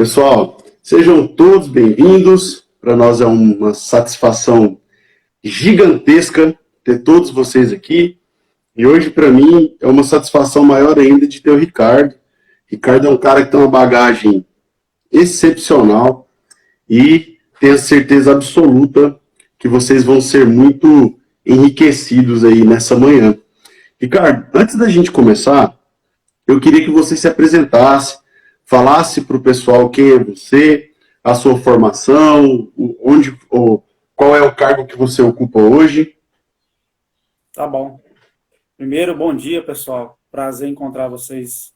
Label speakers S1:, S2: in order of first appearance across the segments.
S1: Pessoal, sejam todos bem-vindos. Para nós é uma satisfação gigantesca ter todos vocês aqui. E hoje, para mim, é uma satisfação maior ainda de ter o Ricardo. Ricardo é um cara que tem uma bagagem excepcional e tenho a certeza absoluta que vocês vão ser muito enriquecidos aí nessa manhã. Ricardo, antes da gente começar, eu queria que você se apresentasse, falasse para o pessoal quem é você, a sua formação, qual é o cargo que você ocupa hoje.
S2: Tá bom. Primeiro, bom dia, pessoal. Prazer em encontrar vocês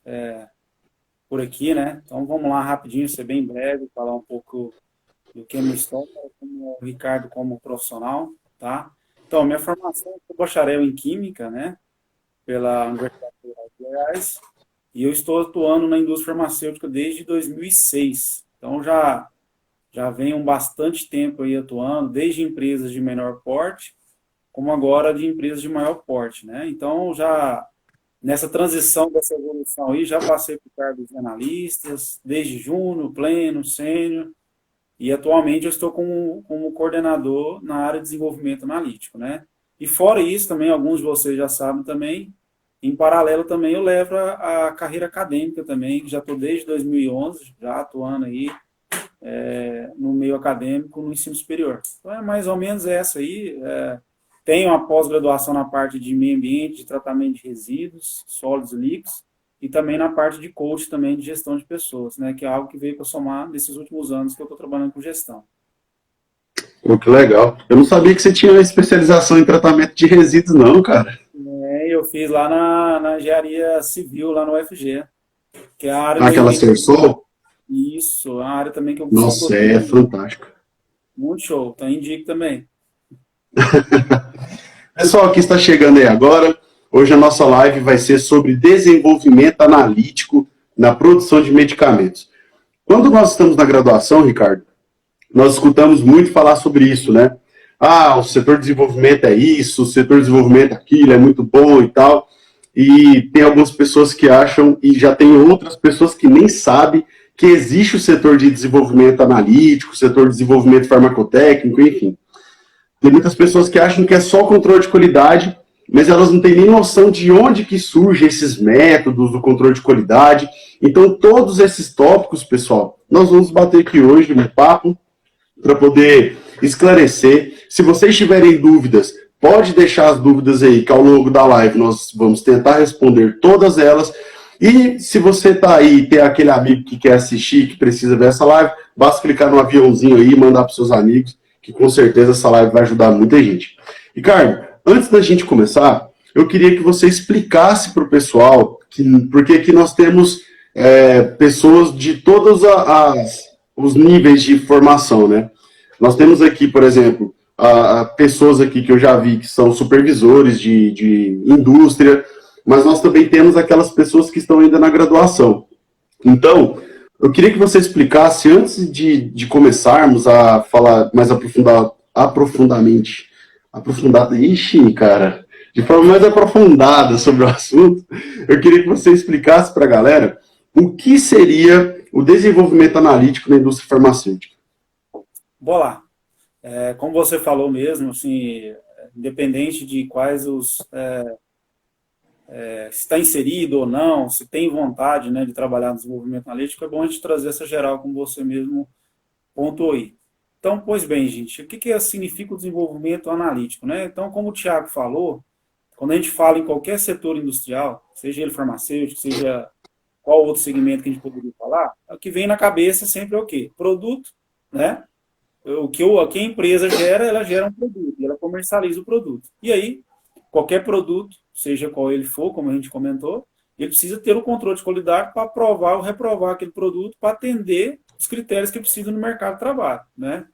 S2: por aqui, né? Então, vamos lá rapidinho, ser bem breve, falar um pouco do que é minha história, como o Ricardo como profissional, tá? Então, minha formação é bacharel em Química, né? Pela Universidade Federal de Goiás, e eu estou atuando na indústria farmacêutica desde 2006. Então, já venho bastante tempo aí atuando, desde empresas de menor porte, como agora de empresas de maior porte, né? Então, já nessa transição dessa evolução aí, já passei por cargos de analistas, desde júnior, pleno, sênior, e atualmente eu estou como coordenador na área de desenvolvimento analítico, né? E fora isso, também, alguns de vocês já sabem também, em paralelo também eu levo a carreira acadêmica também, que já estou desde 2011, já atuando aí no meio acadêmico, no ensino superior. Então é mais ou menos essa aí. Tenho uma pós-graduação na parte de meio ambiente, de tratamento de resíduos, sólidos e líquidos, e também na parte de coach também de gestão de pessoas, né, que é algo que veio para somar nesses últimos anos que eu estou trabalhando com gestão.
S1: Pô, que legal. Eu não sabia que você tinha uma especialização em tratamento de resíduos, não, cara.
S2: Eu fiz lá na engenharia civil, lá no UFG, que é a área meio
S1: Aquela
S2: ambiente.
S1: Cersol?
S2: Isso, a área também que eu sempre
S1: Nossa, é
S2: gostei.
S1: fantástico.
S2: Muito show, então indico também.
S1: Pessoal que está chegando aí agora, hoje a nossa live vai ser sobre desenvolvimento analítico na produção de medicamentos. Quando nós estamos na graduação, Ricardo, nós escutamos muito falar sobre isso, né? Ah, o setor de desenvolvimento é isso, o setor de desenvolvimento é aquilo, é muito bom e tal. E tem algumas pessoas que acham, e já tem outras pessoas que nem sabem que existe o setor de desenvolvimento analítico, o setor de desenvolvimento farmacotécnico, enfim. Tem muitas pessoas que acham que é só controle de qualidade, mas elas não têm nem noção de onde que surgem esses métodos do controle de qualidade. Então, todos esses tópicos, pessoal, nós vamos bater aqui hoje no papo para poder esclarecer. Se vocês tiverem dúvidas, pode deixar as dúvidas aí, que ao longo da live nós vamos tentar responder todas elas. E se você está aí e tem aquele amigo que quer assistir, que precisa ver essa live, basta clicar no aviãozinho aí e mandar para os seus amigos, que com certeza essa live vai ajudar muita gente. Ricardo, antes da gente começar, eu queria que você explicasse para o pessoal, porque aqui nós temos pessoas de todos os níveis de formação, né? Nós temos aqui, por exemplo, pessoas aqui que eu já vi que são supervisores de indústria, mas nós também temos aquelas pessoas que estão ainda na graduação. Então, eu queria que você explicasse, antes de começarmos a falar mais ixi, cara, de forma mais aprofundada sobre o assunto, eu queria que você explicasse para a galera o que seria o desenvolvimento analítico na indústria farmacêutica.
S2: Bora lá. Como você falou mesmo, assim, independente de quais se está inserido ou não, se tem vontade, né, de trabalhar no desenvolvimento analítico, é bom a gente trazer essa geral, como você mesmo pontuou aí. Então, pois bem, gente, o que significa o desenvolvimento analítico, né? Então, como o Thiago falou, quando a gente fala em qualquer setor industrial, seja ele farmacêutico, seja qual outro segmento que a gente poderia falar, o que vem na cabeça sempre é o quê? Produto, né? O que a empresa gera, ela gera um produto, e ela comercializa o produto. E aí, qualquer produto, seja qual ele for, como a gente comentou, ele precisa ter o controle de qualidade para aprovar ou reprovar aquele produto para atender os critérios que precisa no mercado de trabalho, né?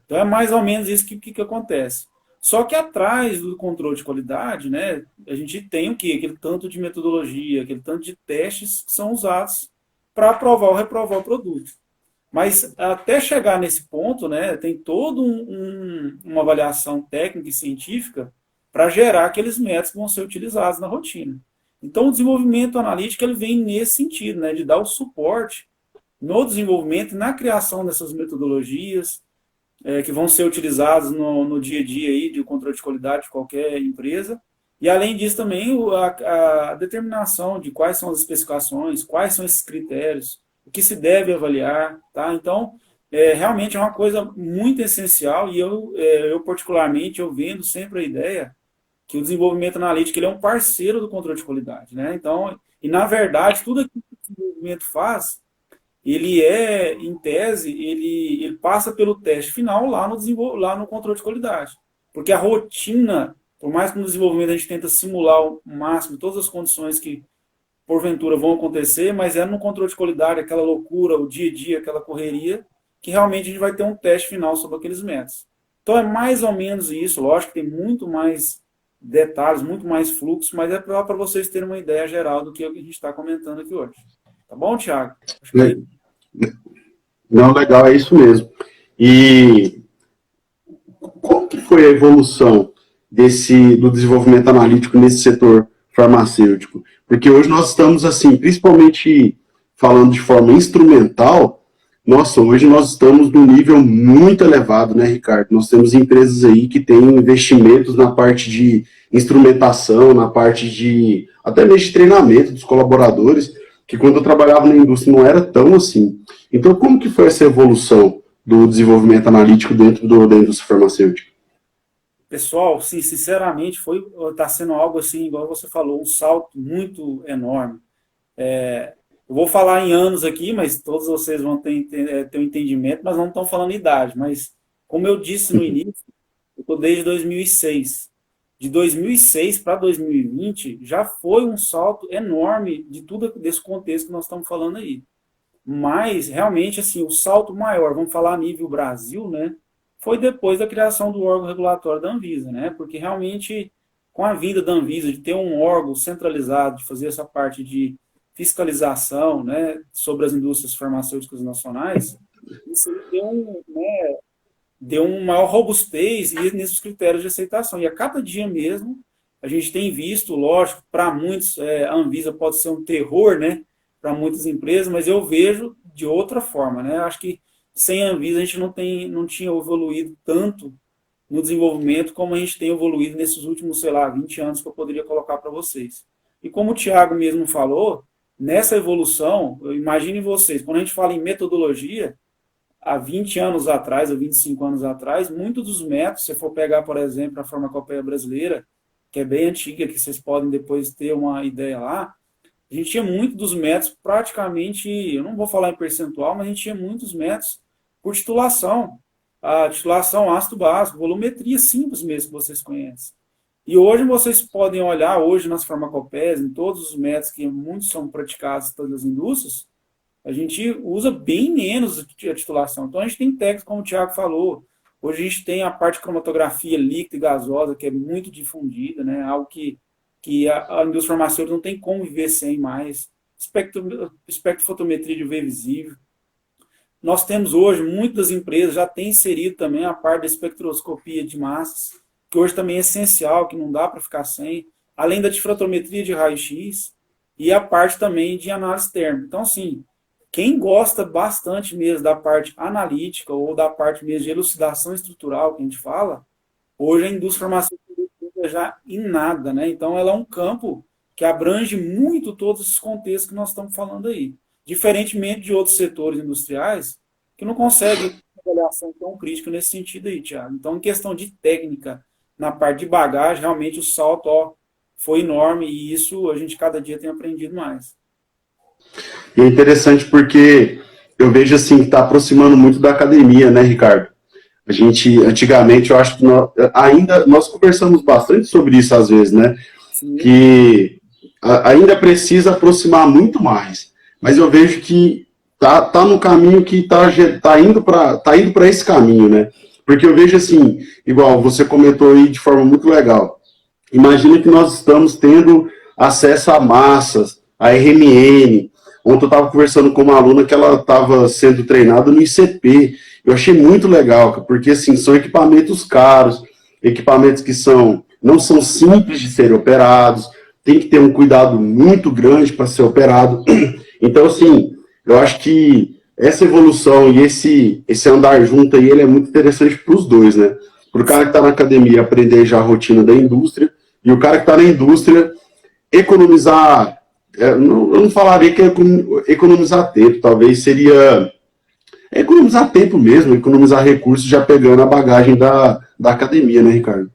S2: Então é mais ou menos isso que acontece. Só que atrás do controle de qualidade, né, a gente tem o quê? Aquele tanto de metodologia, aquele tanto de testes que são usados para aprovar ou reprovar o produto. Mas até chegar nesse ponto, né, tem toda uma avaliação técnica e científica para gerar aqueles métodos que vão ser utilizados na rotina. Então, o desenvolvimento analítico ele vem nesse sentido, né, de dar o suporte no desenvolvimento e na criação dessas metodologias que vão ser utilizadas no dia a dia aí de controle de qualidade de qualquer empresa. E, além disso, também a determinação de quais são as especificações, quais são esses critérios, o que se deve avaliar. Tá? Então, realmente é uma coisa muito essencial e eu particularmente, eu vendo sempre a ideia que o desenvolvimento analítico ele é um parceiro do controle de qualidade. Né? Então, e, na verdade, tudo aquilo que o desenvolvimento faz, ele em tese, ele passa pelo teste final lá no controle de qualidade. Porque a rotina, por mais que no desenvolvimento a gente tenta simular o máximo todas as condições que, porventura, vão acontecer, mas é no controle de qualidade, aquela loucura, o dia a dia, aquela correria, que realmente a gente vai ter um teste final sobre aqueles métodos. Então é mais ou menos isso, lógico que tem muito mais detalhes, muito mais fluxo, mas é para vocês terem uma ideia geral do que a gente está comentando aqui hoje. Tá bom, Thiago? Acho que...
S1: Não, legal, é isso mesmo. E como que foi a evolução do desenvolvimento analítico nesse setor farmacêutico? Porque hoje nós estamos, assim, principalmente falando de forma instrumental, nossa, hoje nós estamos num nível muito elevado, né, Ricardo? Nós temos empresas aí que têm investimentos na parte de instrumentação, na parte de, até mesmo de treinamento dos colaboradores, que quando eu trabalhava na indústria não era tão assim. Então, como que foi essa evolução do desenvolvimento analítico dentro da indústria farmacêutica?
S2: Pessoal, sim, sinceramente, está sendo algo assim, igual você falou, um salto muito enorme. Eu vou falar em anos aqui, mas todos vocês vão ter um entendimento, mas não estão falando idade. Mas, como eu disse no início, eu estou desde 2006. De 2006 para 2020, já foi um salto enorme de tudo desse contexto que nós estamos falando aí. Mas, realmente, assim, o salto maior, vamos falar a nível Brasil, né, foi depois da criação do órgão regulatório da Anvisa, né, porque realmente, com a vinda da Anvisa, de ter um órgão centralizado, de fazer essa parte de fiscalização, né, sobre as indústrias farmacêuticas nacionais, isso deu uma maior robustez nesses critérios de aceitação. E a cada dia mesmo, a gente tem visto, lógico, para muitos, a Anvisa pode ser um terror, né, para muitas empresas, mas eu vejo de outra forma, né? Acho que sem a Anvisa a gente não tinha evoluído tanto no desenvolvimento como a gente tem evoluído nesses últimos, 20 anos que eu poderia colocar para vocês. E como o Thiago mesmo falou, nessa evolução, imaginem vocês, quando a gente fala em metodologia, há 20 anos atrás, ou 25 anos atrás, muitos dos métodos, se for pegar, por exemplo, a farmacopeia brasileira, que é bem antiga, que vocês podem depois ter uma ideia lá, a gente tinha muitos dos métodos praticamente, eu não vou falar em percentual, mas a gente tinha muitos métodos por titulação. A titulação ácido básico, volumetria simples mesmo que vocês conhecem. E hoje vocês podem olhar, hoje nas farmacopeias, em todos os métodos que muitos são praticados em todas as indústrias, a gente usa bem menos a titulação. Então a gente tem técnicas, como o Thiago falou, hoje a gente tem a parte de cromatografia líquida e gasosa, que é muito difundida, né? Algo que a indústria farmacêutica não tem como viver sem mais. Espectrofotometria de UV visível. Nós temos hoje, muitas empresas já têm inserido também a parte da espectroscopia de massas, que hoje também é essencial, que não dá para ficar sem, além da difratometria de raio-x e a parte também de análise térmica. Então, assim, quem gosta bastante mesmo da parte analítica ou da parte mesmo de elucidação estrutural que a gente fala, hoje a indústria farmacêutica já em nada, né? Então ela é um campo que abrange muito todos esses contextos que nós estamos falando aí. Diferentemente de outros setores industriais que não conseguem uma avaliação tão crítica nesse sentido aí, Thiago. Então, em questão de técnica, na parte de bagagem, realmente o salto foi enorme e isso a gente cada dia tem aprendido mais.
S1: E é interessante porque eu vejo assim que está aproximando muito da academia, né, Ricardo? A gente, antigamente, eu acho que nós conversamos bastante sobre isso às vezes, né? Sim. Que ainda precisa aproximar muito mais. Mas eu vejo que tá no caminho que tá indo para esse caminho, né? Porque eu vejo assim, igual você comentou aí de forma muito legal. Imagina que nós estamos tendo acesso a massas, a RMN. Ontem eu estava conversando com uma aluna que ela estava sendo treinada no ICP. Eu achei muito legal, porque assim, são equipamentos caros, equipamentos que não são simples de serem operados, tem que ter um cuidado muito grande para ser operado. Então, assim, eu acho que essa evolução e esse andar junto aí, ele é muito interessante para os dois, né? Para o cara que está na academia aprender já a rotina da indústria, e o cara que está na indústria economizar, eu não falaria que é economizar tempo, talvez seria economizar tempo mesmo, economizar recursos já pegando a bagagem da academia, né, Ricardo?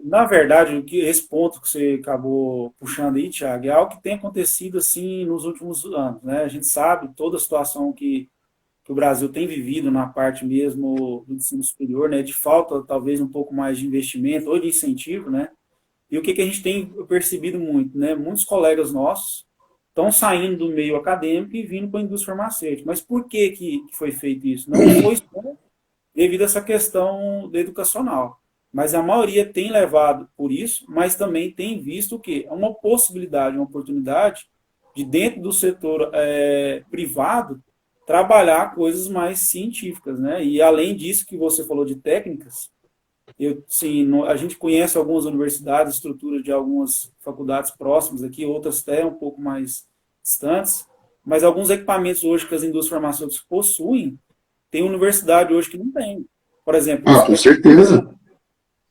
S2: Na verdade, esse ponto que você acabou puxando aí, Thiago, é algo que tem acontecido assim nos últimos anos, né? A gente sabe toda a situação que o Brasil tem vivido na parte mesmo do ensino superior, né? De falta talvez um pouco mais de investimento ou de incentivo, né? E o que a gente tem percebido muito, né? Muitos colegas nossos estão saindo do meio acadêmico e vindo para a indústria farmacêutica. Mas por que foi feito isso? Não foi só devido a essa questão educacional. Mas a maioria tem levado por isso, mas também tem visto o quê? Uma possibilidade, uma oportunidade de dentro do setor privado trabalhar coisas mais científicas, né? E além disso que você falou de técnicas, a gente conhece algumas universidades, estruturas de algumas faculdades próximas aqui, outras até um pouco mais distantes, mas alguns equipamentos hoje que as indústrias farmacêuticas possuem, tem universidade hoje que não tem. Por exemplo,
S1: Ah, com certeza.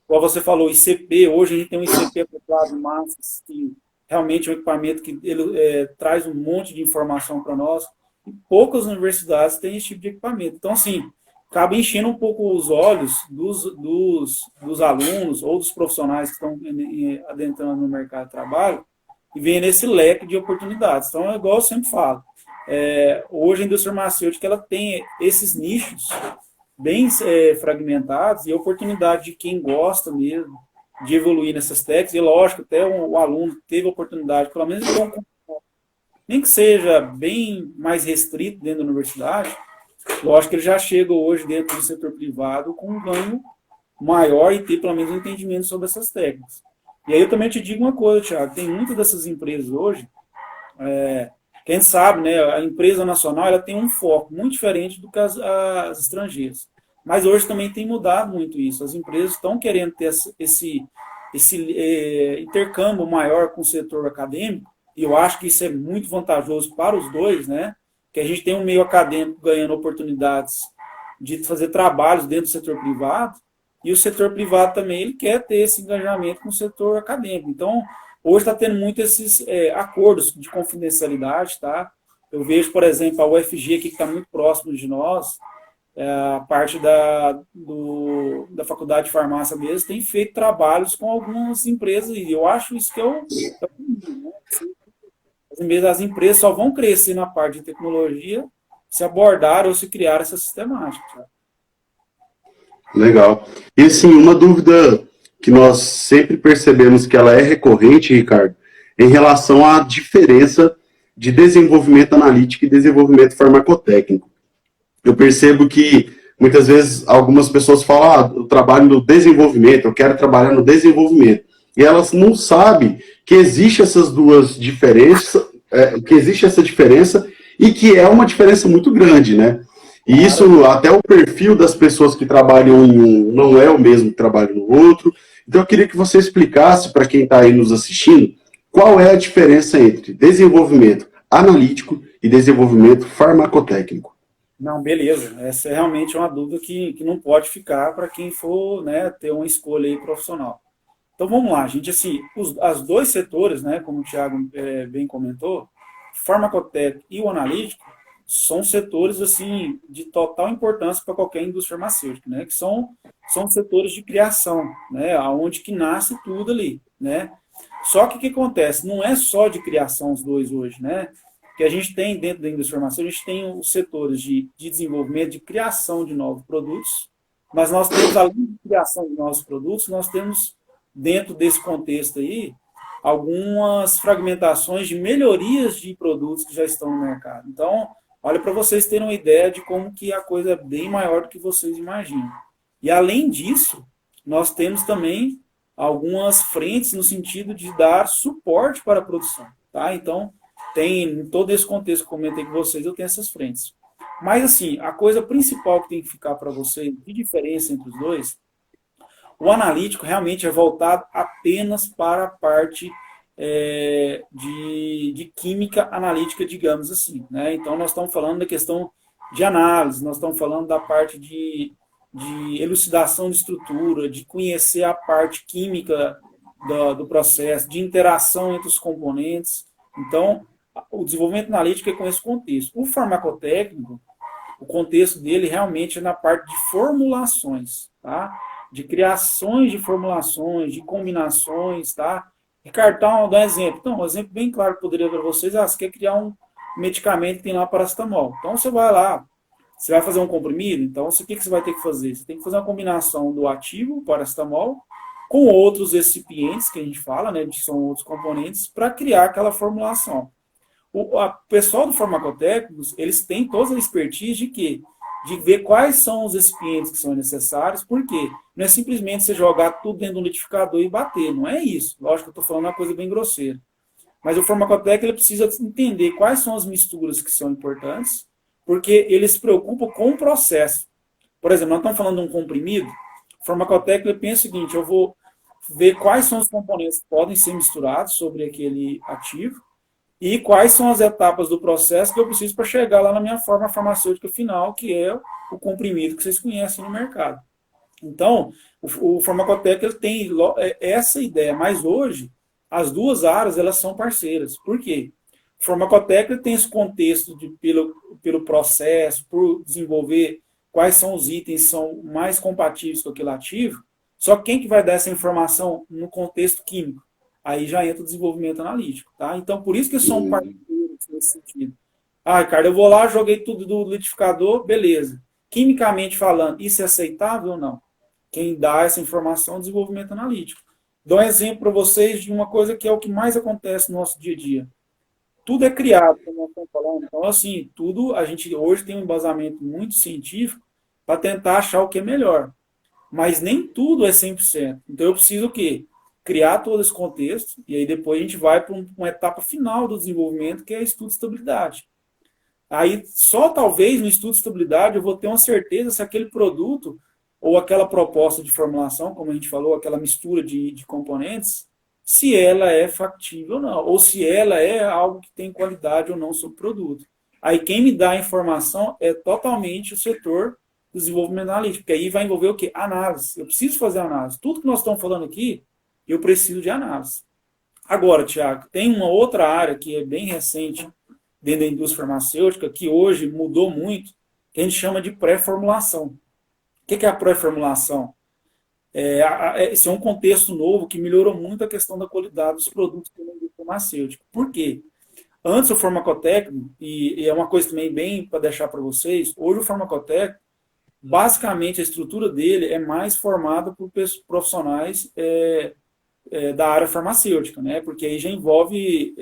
S2: como você falou, ICP, hoje a gente tem um ICP acoplado massas, que realmente é um equipamento que ele traz um monte de informação para nós, e poucas universidades têm esse tipo de equipamento. Então, assim, acaba enchendo um pouco os olhos dos alunos ou dos profissionais que estão adentrando no mercado de trabalho e vem nesse leque de oportunidades. Então, é igual eu sempre falo, hoje a indústria farmacêutica ela tem esses nichos bem fragmentados e a oportunidade de quem gosta mesmo de evoluir nessas técnicas, e lógico, até o aluno teve a oportunidade, pelo menos de ter nem que seja bem mais restrito dentro da universidade, lógico que ele já chega hoje dentro do setor privado com um ganho maior e ter pelo menos um entendimento sobre essas técnicas. E aí eu também te digo uma coisa, Thiago, tem muitas dessas empresas hoje, quem sabe, né, a empresa nacional ela tem um foco muito diferente do que as estrangeiras. Mas hoje também tem mudado muito isso. As empresas estão querendo ter esse intercâmbio maior com o setor acadêmico, e eu acho que isso é muito vantajoso para os dois, né? Que a gente tem um meio acadêmico ganhando oportunidades de fazer trabalhos dentro do setor privado, e o setor privado também ele quer ter esse engajamento com o setor acadêmico. Então, hoje está tendo muito esses acordos de confidencialidade, tá? Eu vejo, por exemplo, a UFG aqui que está muito próximo de nós, a parte da faculdade de farmácia mesmo, tem feito trabalhos com algumas empresas, e eu acho isso que as empresas só vão crescer na parte de tecnologia se abordar ou se criar essa sistemática.
S1: Legal. E assim, uma dúvida que nós sempre percebemos que ela é recorrente, Ricardo, em relação à diferença de desenvolvimento analítico e desenvolvimento farmacotécnico. Eu percebo que muitas vezes algumas pessoas falam, eu trabalho no desenvolvimento, eu quero trabalhar no desenvolvimento. E elas não sabem que existe essas duas diferenças, que existe essa diferença e que é uma diferença muito grande, né? E isso, até o perfil das pessoas que trabalham em um não é o mesmo que trabalham no outro. Então eu queria que você explicasse para quem está aí nos assistindo qual é a diferença entre desenvolvimento analítico e desenvolvimento farmacotécnico.
S2: Não, beleza. Essa é realmente uma dúvida que não pode ficar para quem for, né, ter uma escolha aí profissional. Então vamos lá, gente. Assim, as dois setores, né, como o Thiago bem comentou, farmacotécnico e o analítico, são setores assim de total importância para qualquer indústria farmacêutica, né? Que são setores de criação, né? Aonde que nasce tudo ali, né? Só que o que acontece? Não é só de criação os dois hoje, né? Que a gente tem dentro da indústria farmacêutica, a gente tem os setores de desenvolvimento, de criação de novos produtos, mas nós temos, além de criação de novos produtos, nós temos, dentro desse contexto aí, algumas fragmentações de melhorias de produtos que já estão no mercado. Então, olha para vocês terem uma ideia de como que a coisa é bem maior do que vocês imaginam. E, além disso, nós temos também algumas frentes no sentido de dar suporte para a produção. Tá? Então, em todo esse contexto que eu comentei com vocês, eu tenho essas frentes. Mas, assim, a coisa principal que tem que ficar para vocês, de diferença entre os dois, o analítico realmente é voltado apenas para a parte de química analítica, digamos assim. Né? Então, nós estamos falando da questão de análise, nós estamos falando da parte de elucidação de estrutura, de conhecer a parte química do processo, de interação entre os componentes. Então, o desenvolvimento analítico é com esse contexto. O farmacotécnico, o contexto dele realmente é na parte de formulações, tá? De criações de formulações, de combinações, tá? Ricardo, dá um exemplo. Então, um exemplo bem claro que eu poderia para vocês, você quer criar um medicamento que tem lá paracetamol. Então, você vai lá, você vai fazer um comprimido, então o que você vai ter que fazer? Você tem que fazer uma combinação do ativo, o paracetamol, com outros recipientes, que a gente fala, né, que são outros componentes, para criar aquela formulação. O pessoal do farmacotécnicos, eles têm toda a expertise de quê? De ver quais são os recipientes que são necessários, por quê? Não é simplesmente você jogar tudo dentro do liquidificador e bater, não é isso. Lógico que eu estou falando uma coisa bem grosseira. Mas o farmacotécnico ele precisa entender quais são as misturas que são importantes, porque ele se preocupa com o processo. Por exemplo, nós estamos falando de um comprimido, o farmacotécnico ele pensa o seguinte, eu vou ver quais são os componentes que podem ser misturados sobre aquele ativo, e quais são as etapas do processo que eu preciso para chegar lá na minha forma farmacêutica final, que é o comprimido que vocês conhecem no mercado. Então, o farmacotécnico ele tem essa ideia, mas hoje as duas áreas elas são parceiras. Por quê? O farmacotécnico tem esse contexto pelo processo, por desenvolver quais são os itens que são mais compatíveis com aquele ativo, só que quem que vai dar essa informação no contexto químico? Aí já entra o desenvolvimento analítico, tá? Então, por isso que são parceiros nesse sentido. Ah, Ricardo, eu vou lá, joguei tudo do liquidificador, beleza. Quimicamente falando, isso é aceitável ou não? Quem dá essa informação é o desenvolvimento analítico. Dou um exemplo para vocês de uma coisa que é o que mais acontece no nosso dia a dia. Tudo é criado, como nós estamos falando. Então, assim, tudo, a gente hoje tem um embasamento muito científico para tentar achar o que é melhor. Mas nem tudo é 100%. Então, eu preciso o quê? Criar todo esse contexto, e aí depois a gente vai para uma etapa final do desenvolvimento, que é estudo de estabilidade. Aí, só talvez no estudo de estabilidade eu vou ter uma certeza se aquele produto ou aquela proposta de formulação, como a gente falou, aquela mistura de componentes, se ela é factível ou não, ou se ela é algo que tem qualidade ou não sobre o produto. Aí quem me dá a informação é totalmente o setor do desenvolvimento analítico, porque aí vai envolver o quê? Análise. Eu preciso fazer análise. Tudo que nós estamos falando aqui, eu preciso de análise. Agora, Tiago, tem uma outra área que é bem recente dentro da indústria farmacêutica, que hoje mudou muito, que a gente chama de pré-formulação. O que é a pré-formulação? Esse é um contexto novo que melhorou muito a questão da qualidade dos produtos da indústria farmacêutica. Por quê? Antes o farmacotécnico, e é uma coisa também bem para deixar para vocês, hoje o farmacotécnico, basicamente a estrutura dele é mais formada por profissionais da área farmacêutica, né? Porque aí já envolve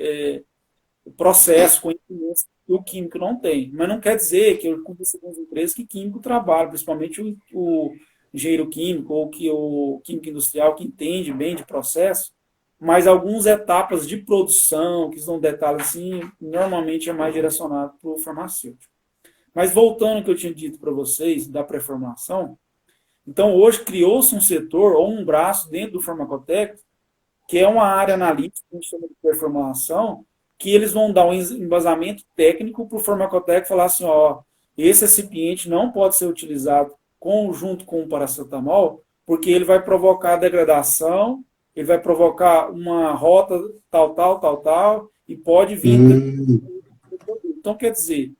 S2: o processo, conhecimentos que o químico não tem. Mas não quer dizer que eu conheço algumas empresas que químico trabalha, principalmente o engenheiro químico ou que o químico industrial que entende bem de processo, mas algumas etapas de produção, que são detalhes assim, normalmente é mais direcionado para o farmacêutico. Mas voltando ao que eu tinha dito para vocês, da pré-formulação, então hoje criou-se um setor ou um braço dentro do farmacotécnico, que é uma área analítica, que a gente chama de pré-formulação, que eles vão dar um embasamento técnico para o farmacotécnico falar assim, ó, esse recipiente não pode ser utilizado junto com o paracetamol, porque ele vai provocar degradação, ele vai provocar uma rota tal, e pode vir... Então, quer dizer,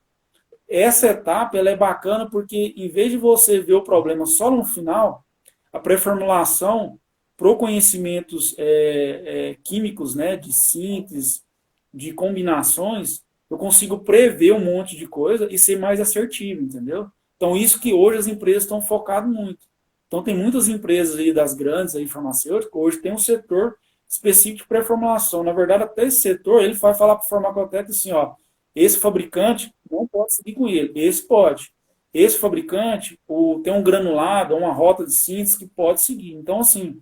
S2: essa etapa ela é bacana porque, em vez de você ver o problema só no final, a pré-formulação, para conhecimentos químicos, né, de síntese, de combinações, eu consigo prever um monte de coisa e ser mais assertivo, entendeu? Então, isso que hoje as empresas estão focadas muito. Então, tem muitas empresas aí das grandes aí, farmacêuticas, hoje tem um setor específico de pré-formulação. Na verdade, até esse setor, ele vai falar para o farmacotécnico assim, ó, esse fabricante não pode seguir com ele, esse pode. Esse fabricante tem um granulado, uma rota de síntese que pode seguir. Então, assim,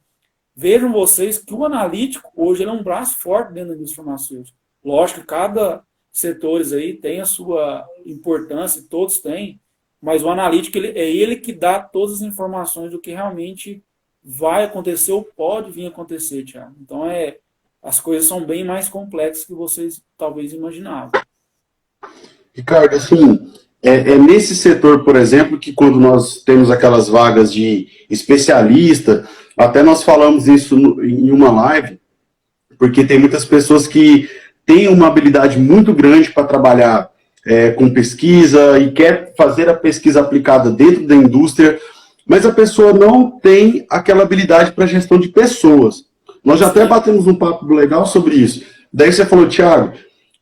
S2: vejam vocês que o analítico, hoje, ele é um braço forte dentro da indústria farmacêutica. Lógico que cada setores aí tem a sua importância, todos têm, mas o analítico é ele que dá todas as informações do que realmente vai acontecer ou pode vir a acontecer, Thiago. Então, as coisas são bem mais complexas que vocês talvez imaginavam.
S1: Ricardo, assim, é nesse setor, por exemplo, que quando nós temos aquelas vagas de especialista, até nós falamos isso em uma live, porque tem muitas pessoas que têm uma habilidade muito grande para trabalhar com pesquisa e quer fazer a pesquisa aplicada dentro da indústria, mas a pessoa não tem aquela habilidade para gestão de pessoas. Nós já até batemos um papo legal sobre isso. Daí você falou, Thiago,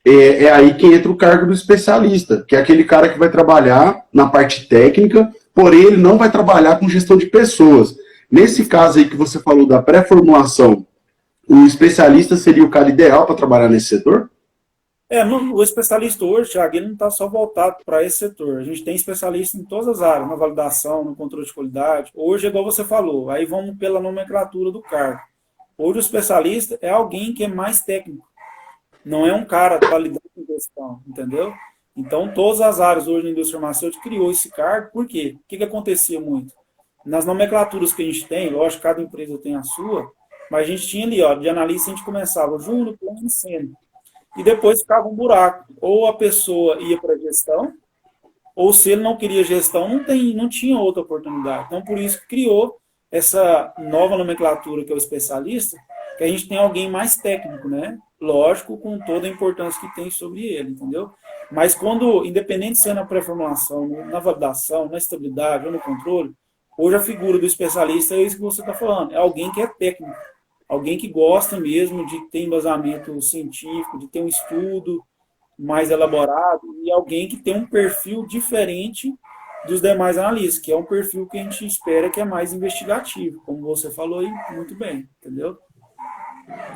S1: é aí que entra o cargo do especialista, que é aquele cara que vai trabalhar na parte técnica, porém ele não vai trabalhar com gestão de pessoas. Nesse caso aí que você falou da pré-formulação, o especialista seria o cara ideal para trabalhar nesse setor?
S2: O especialista hoje, Thiago, ele não está só voltado para esse setor. A gente tem especialista em todas as áreas, na validação, no controle de qualidade. Hoje, igual você falou, aí vamos pela nomenclatura do cargo. Hoje o especialista é alguém que é mais técnico, não é um cara para lidar com gestão, entendeu? Então, todas as áreas hoje na indústria farmacêutica criou esse cargo, por quê? O que acontecia muito? Nas nomenclaturas que a gente tem, lógico, cada empresa tem a sua, mas a gente tinha ali, ó, de analista a gente começava júnior, pleno e sênior. E depois ficava um buraco. Ou a pessoa ia para a gestão, ou se ele não queria gestão, não tinha outra oportunidade. Então, por isso que criou essa nova nomenclatura, que é o especialista, que a gente tem alguém mais técnico, né? Lógico, com toda a importância que tem sobre ele, entendeu? Mas quando, independente se é na pré-formulação, na validação, na estabilidade ou no controle, hoje a figura do especialista é isso que você está falando, é alguém que é técnico, alguém que gosta mesmo de ter embasamento científico, de ter um estudo mais elaborado, e alguém que tem um perfil diferente dos demais analistas, que é um perfil que a gente espera que é mais investigativo, como você falou aí muito bem, entendeu?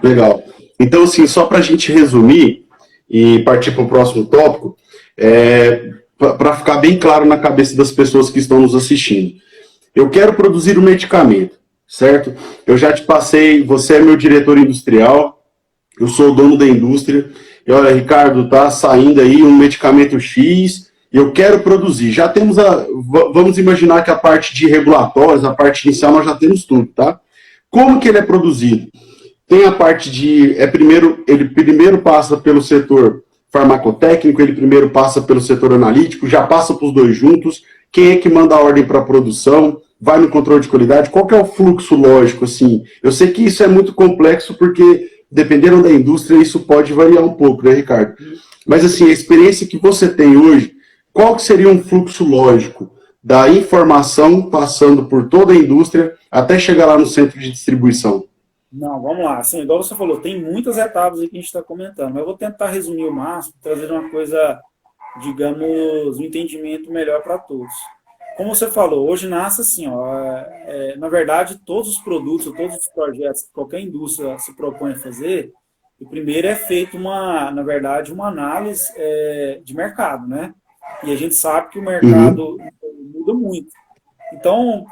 S1: Legal. Então, assim, só para a gente resumir e partir para o próximo tópico, para ficar bem claro na cabeça das pessoas que estão nos assistindo. Eu quero produzir um medicamento, certo? Eu já te passei, você é meu diretor industrial, eu sou o dono da indústria, e olha, Ricardo, tá saindo aí um medicamento X, eu quero produzir. Já temos vamos imaginar que a parte de regulatórios, a parte inicial, nós já temos tudo, tá? Como que ele é produzido? Tem a parte de, ele primeiro passa pelo setor farmacotécnico, ele primeiro passa pelo setor analítico, já passa para os dois juntos, quem é que manda a ordem para a produção, vai no controle de qualidade, qual que é o fluxo lógico, assim? Eu sei que isso é muito complexo, porque dependendo da indústria, isso pode variar um pouco, né, Ricardo? Mas, assim, a experiência que você tem hoje, qual que seria um fluxo lógico da informação passando por toda a indústria até chegar lá no centro de distribuição?
S2: Não, vamos lá. Assim, igual você falou, tem muitas etapas aí que a gente está comentando, mas eu vou tentar resumir o máximo, trazer uma coisa, digamos, um entendimento melhor para todos. Como você falou, hoje nasce assim, ó, na verdade, todos os produtos, todos os projetos que qualquer indústria se propõe a fazer, o primeiro é feito na verdade, uma análise de mercado, né? E a gente sabe que o mercado muda muito. Então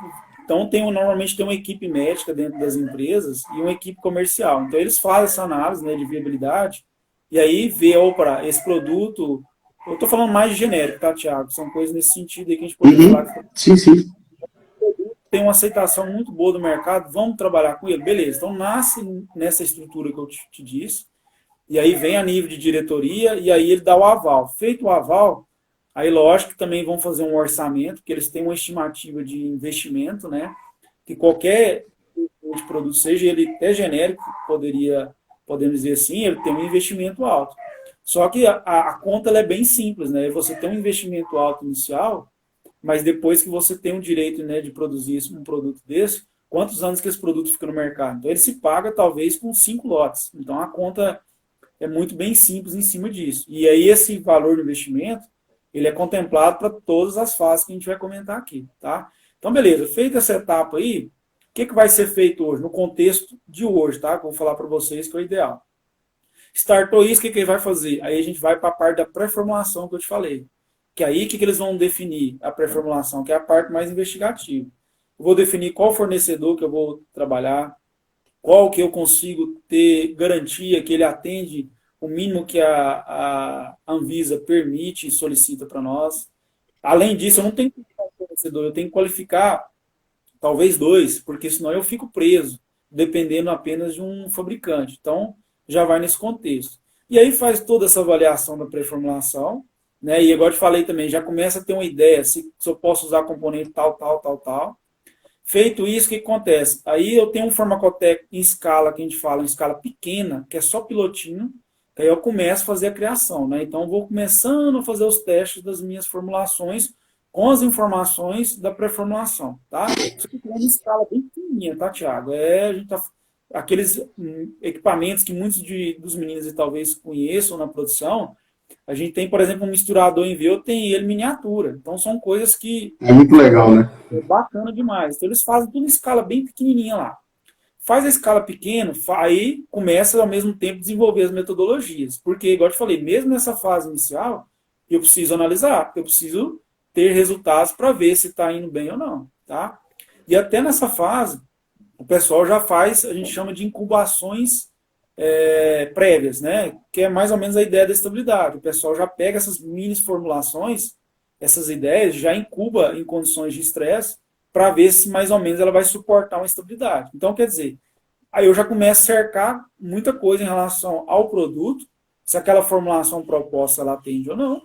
S2: normalmente tem uma equipe médica dentro das empresas e uma equipe comercial. Então, eles fazem essa análise, né, de viabilidade e aí vê, opa, esse produto... Eu estou falando mais de genérico, tá, Thiago? São coisas nesse sentido aí que a gente pode falar.
S1: Sim, sim.
S2: Tem uma aceitação muito boa do mercado, vamos trabalhar com ele. Beleza, então nasce nessa estrutura que eu te disse, e aí vem a nível de diretoria, e aí ele dá o aval. Feito o aval, aí lógico que também vão fazer um orçamento, porque eles têm uma estimativa de investimento, né? Que qualquer produto, seja ele até genérico, podemos dizer assim, ele tem um investimento alto. Só que a conta ela é bem simples, né? Você tem um investimento alto inicial, mas depois que você tem o direito, né, de produzir um produto desse, quantos anos que esse produto fica no mercado? Então ele se paga talvez com 5 lotes. Então a conta é muito bem simples em cima disso. E aí esse valor do investimento, ele é contemplado para todas as fases que a gente vai comentar aqui, tá? Então beleza, feita essa etapa aí, o que vai ser feito hoje, no contexto de hoje, tá? Que eu vou falar para vocês que é o ideal. Startou isso, o que ele vai fazer? Aí a gente vai para a parte da pré-formulação que eu te falei. Que aí, o que eles vão definir? A pré-formulação, que é a parte mais investigativa. Eu vou definir qual fornecedor que eu vou trabalhar, qual que eu consigo ter garantia que ele atende o mínimo que a Anvisa permite e solicita para nós. Além disso, eu não tenho que qualificar um fornecedor, eu tenho que qualificar talvez 2, porque senão eu fico preso, dependendo apenas de um fabricante. Então, já vai nesse contexto. E aí faz toda essa avaliação da pré-formulação, né? E igual eu te falei também, já começa a ter uma ideia se eu posso usar componente tal, tal, tal, tal. Feito isso, o que acontece? Aí eu tenho um farmacotécnico em escala, que a gente fala em escala pequena, que é só pilotinho, que aí eu começo a fazer a criação, né? Então eu vou começando a fazer os testes das minhas formulações com as informações da pré-formulação, tá? Isso aqui é uma escala bem pequenininha, tá, Thiago? A gente tá, aqueles equipamentos que muitos dos meninos e talvez conheçam na produção, a gente tem, por exemplo, um misturador em V, eu tenho ele miniatura. Então são coisas que
S1: É muito legal, né?
S2: é bacana demais. Então eles fazem tudo em escala bem pequenininha lá. Faz a escala pequena, aí começa ao mesmo tempo a desenvolver as metodologias. Porque, igual eu te falei, mesmo nessa fase inicial, eu preciso analisar, eu preciso ter resultados para ver se está indo bem ou não. Tá? E até nessa fase, o pessoal já faz, a gente chama de incubações prévias, né? Que é mais ou menos a ideia da estabilidade. O pessoal já pega essas mini formulações, essas ideias, já incuba em condições de estresse para ver se mais ou menos ela vai suportar uma estabilidade. Então, quer dizer, aí eu já começo a cercar muita coisa em relação ao produto, se aquela formulação proposta ela atende ou não.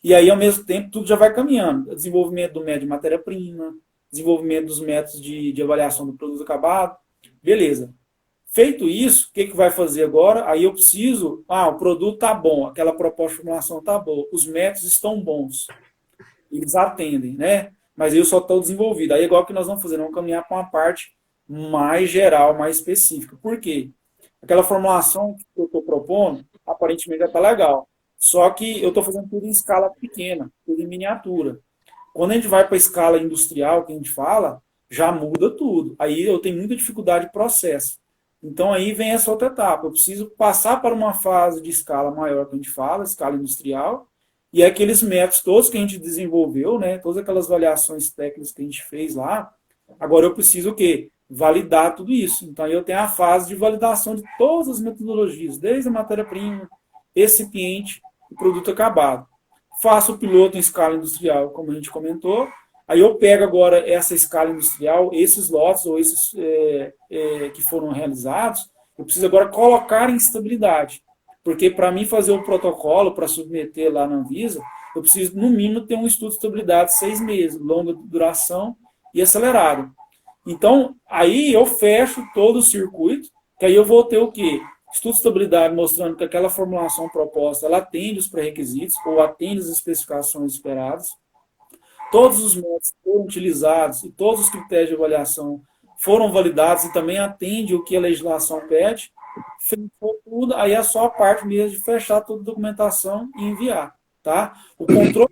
S2: E aí, ao mesmo tempo, tudo já vai caminhando. Desenvolvimento do método de matéria-prima, desenvolvimento dos métodos de avaliação do produto acabado. Beleza. Feito isso, o que vai fazer agora? Aí eu preciso, o produto está bom, aquela proposta de formulação está boa, os métodos estão bons, eles atendem, né? Mas eu só estou desenvolvido. Aí igual que nós vamos fazer, nós vamos caminhar para uma parte mais geral, mais específica. Por quê? Aquela formulação que eu estou propondo, aparentemente já está legal. Só que eu estou fazendo tudo em escala pequena, tudo em miniatura. Quando a gente vai para a escala industrial, que a gente fala, já muda tudo. Aí eu tenho muita dificuldade de processo. Então aí vem essa outra etapa. Eu preciso passar para uma fase de escala maior que a gente fala, escala industrial, e aqueles métodos todos que a gente desenvolveu, né, todas aquelas avaliações técnicas que a gente fez lá, agora eu preciso o quê? Validar tudo isso. Então eu tenho a fase de validação de todas as metodologias, desde a matéria-prima, recipiente e produto acabado. Faço o piloto em escala industrial, como a gente comentou. Aí eu pego agora essa escala industrial, esses lotes ou esses que foram realizados, eu preciso agora colocar em estabilidade. Porque para mim fazer o protocolo, para submeter lá na Anvisa, eu preciso, no mínimo, ter um estudo de estabilidade de 6 meses, longa duração e acelerado. Então, aí eu fecho todo o circuito, que aí eu vou ter o quê? Estudo de estabilidade mostrando que aquela formulação proposta ela atende os pré-requisitos ou atende as especificações esperadas. Todos os métodos foram utilizados e todos os critérios de avaliação foram validados e também atende o que a legislação pede. Fechou tudo, aí é só a parte mesmo de fechar toda a documentação e enviar. Tá? O controle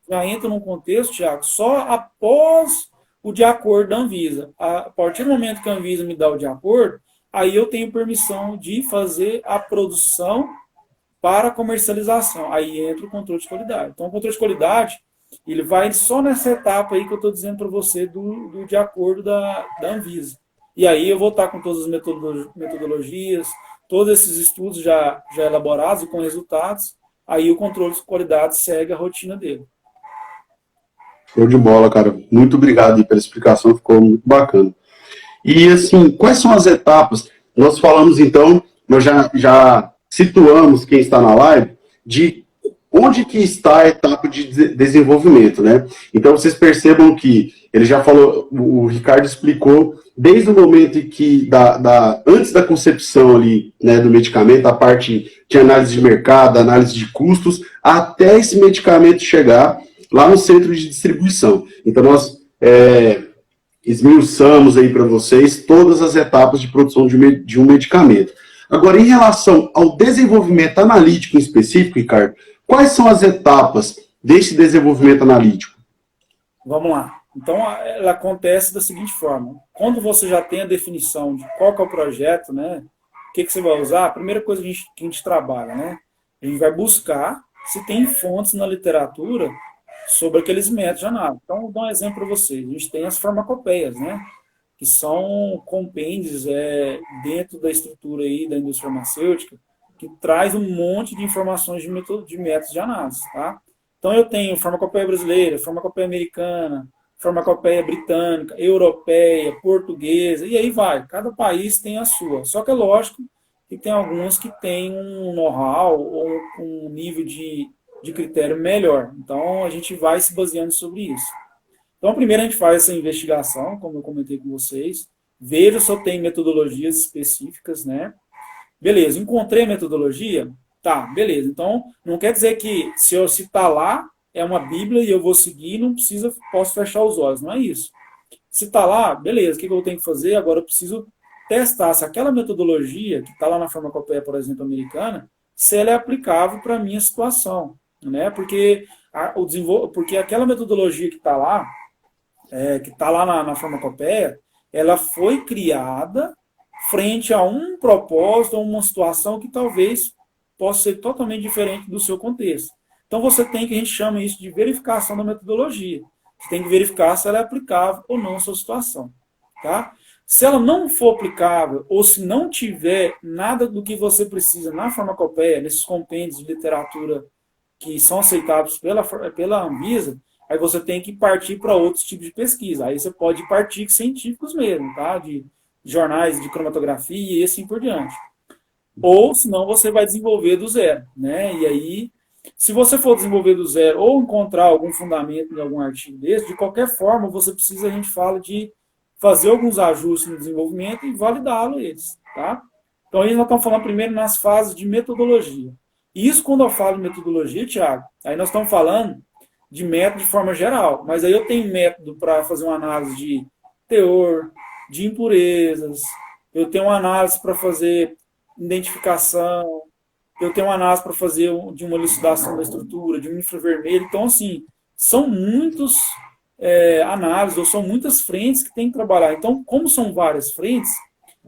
S2: já entra num contexto, Thiago, só após o de acordo da Anvisa. A partir do momento que a Anvisa me dá o de acordo, aí eu tenho permissão de fazer a produção para comercialização. Aí entra o controle de qualidade. Então, o controle de qualidade, ele vai só nessa etapa aí que eu estou dizendo para você do de acordo da Anvisa. E aí eu vou estar com todas as metodologias, todos esses estudos já elaborados e com resultados, aí o controle de qualidade segue a rotina dele.
S1: Show de bola, cara. Muito obrigado aí pela explicação, ficou muito bacana. E, assim, quais são as etapas? Nós falamos, então, nós já situamos quem está na live de onde que está a etapa de desenvolvimento, né? Então, vocês percebam que ele já falou, o Ricardo explicou, desde o momento em que, antes da concepção ali, né, do medicamento, a parte de análise de mercado, análise de custos, até esse medicamento chegar lá no centro de distribuição. Então, nós esmiuçamos aí para vocês todas as etapas de produção de um medicamento. Agora, em relação ao desenvolvimento analítico em específico, Ricardo, quais são as etapas desse desenvolvimento analítico?
S2: Vamos lá. Então, ela acontece da seguinte forma. Quando você já tem a definição de qual que é o projeto, né, o que você vai usar, a primeira coisa que a gente trabalha, né, a gente vai buscar se tem fontes na literatura sobre aqueles métodos de análise. Então, vou dar um exemplo para vocês. A gente tem as farmacopeias, né, que são compêndios dentro da estrutura aí da indústria farmacêutica, que traz um monte de informações de métodos de análise, tá? Então, eu tenho farmacopeia brasileira, farmacopeia americana, farmacopeia britânica, europeia, portuguesa, e aí vai. Cada país tem a sua. Só que é lógico que tem alguns que têm um know-how ou um nível de de critério, melhor. Então, a gente vai se baseando sobre isso. Então, primeiro a gente faz essa investigação, como eu comentei com vocês, veja se eu tenho metodologias específicas, né? Beleza, encontrei a metodologia? Tá, beleza. Então, não quer dizer que se eu citar lá, é uma Bíblia e eu vou seguir, não precisa, posso fechar os olhos, não é isso. Se está lá, beleza, o que eu tenho que fazer? Agora eu preciso testar se aquela metodologia que está lá na farmacopeia, por exemplo, americana, se ela é aplicável para a minha situação, né? Porque aquela metodologia que está lá, na farmacopeia, ela foi criada frente a um propósito ou uma situação que talvez possa ser totalmente diferente do seu contexto. Então você tem que, a gente chama isso de verificação da metodologia. Você tem que verificar se ela é aplicável ou não à sua situação. Tá? Se ela não for aplicável, ou se não tiver nada do que você precisa na farmacopeia, nesses compêndios de literatura que são aceitados pela Anvisa, aí você tem que partir para outros tipos de pesquisa. Aí você pode ir para artigos científicos mesmo, tá? De jornais de cromatografia e assim por diante. Ou, senão, você vai desenvolver do zero, né? E aí, se você for desenvolver do zero ou encontrar algum fundamento em algum artigo desse, de qualquer forma, você precisa, a gente fala de fazer alguns ajustes no desenvolvimento e validá-lo eles, tá? Então, aí nós estamos falando primeiro nas fases de metodologia. E isso, quando eu falo de metodologia, Thiago, aí nós estamos falando de método de forma geral. Mas aí eu tenho método para fazer uma análise de teor, de impurezas, eu tenho uma análise para fazer identificação, eu tenho uma análise para fazer de uma elucidação da estrutura, de um infravermelho. Então, assim, são muitos análises, ou são muitas frentes que tem que trabalhar. Então, como são várias frentes,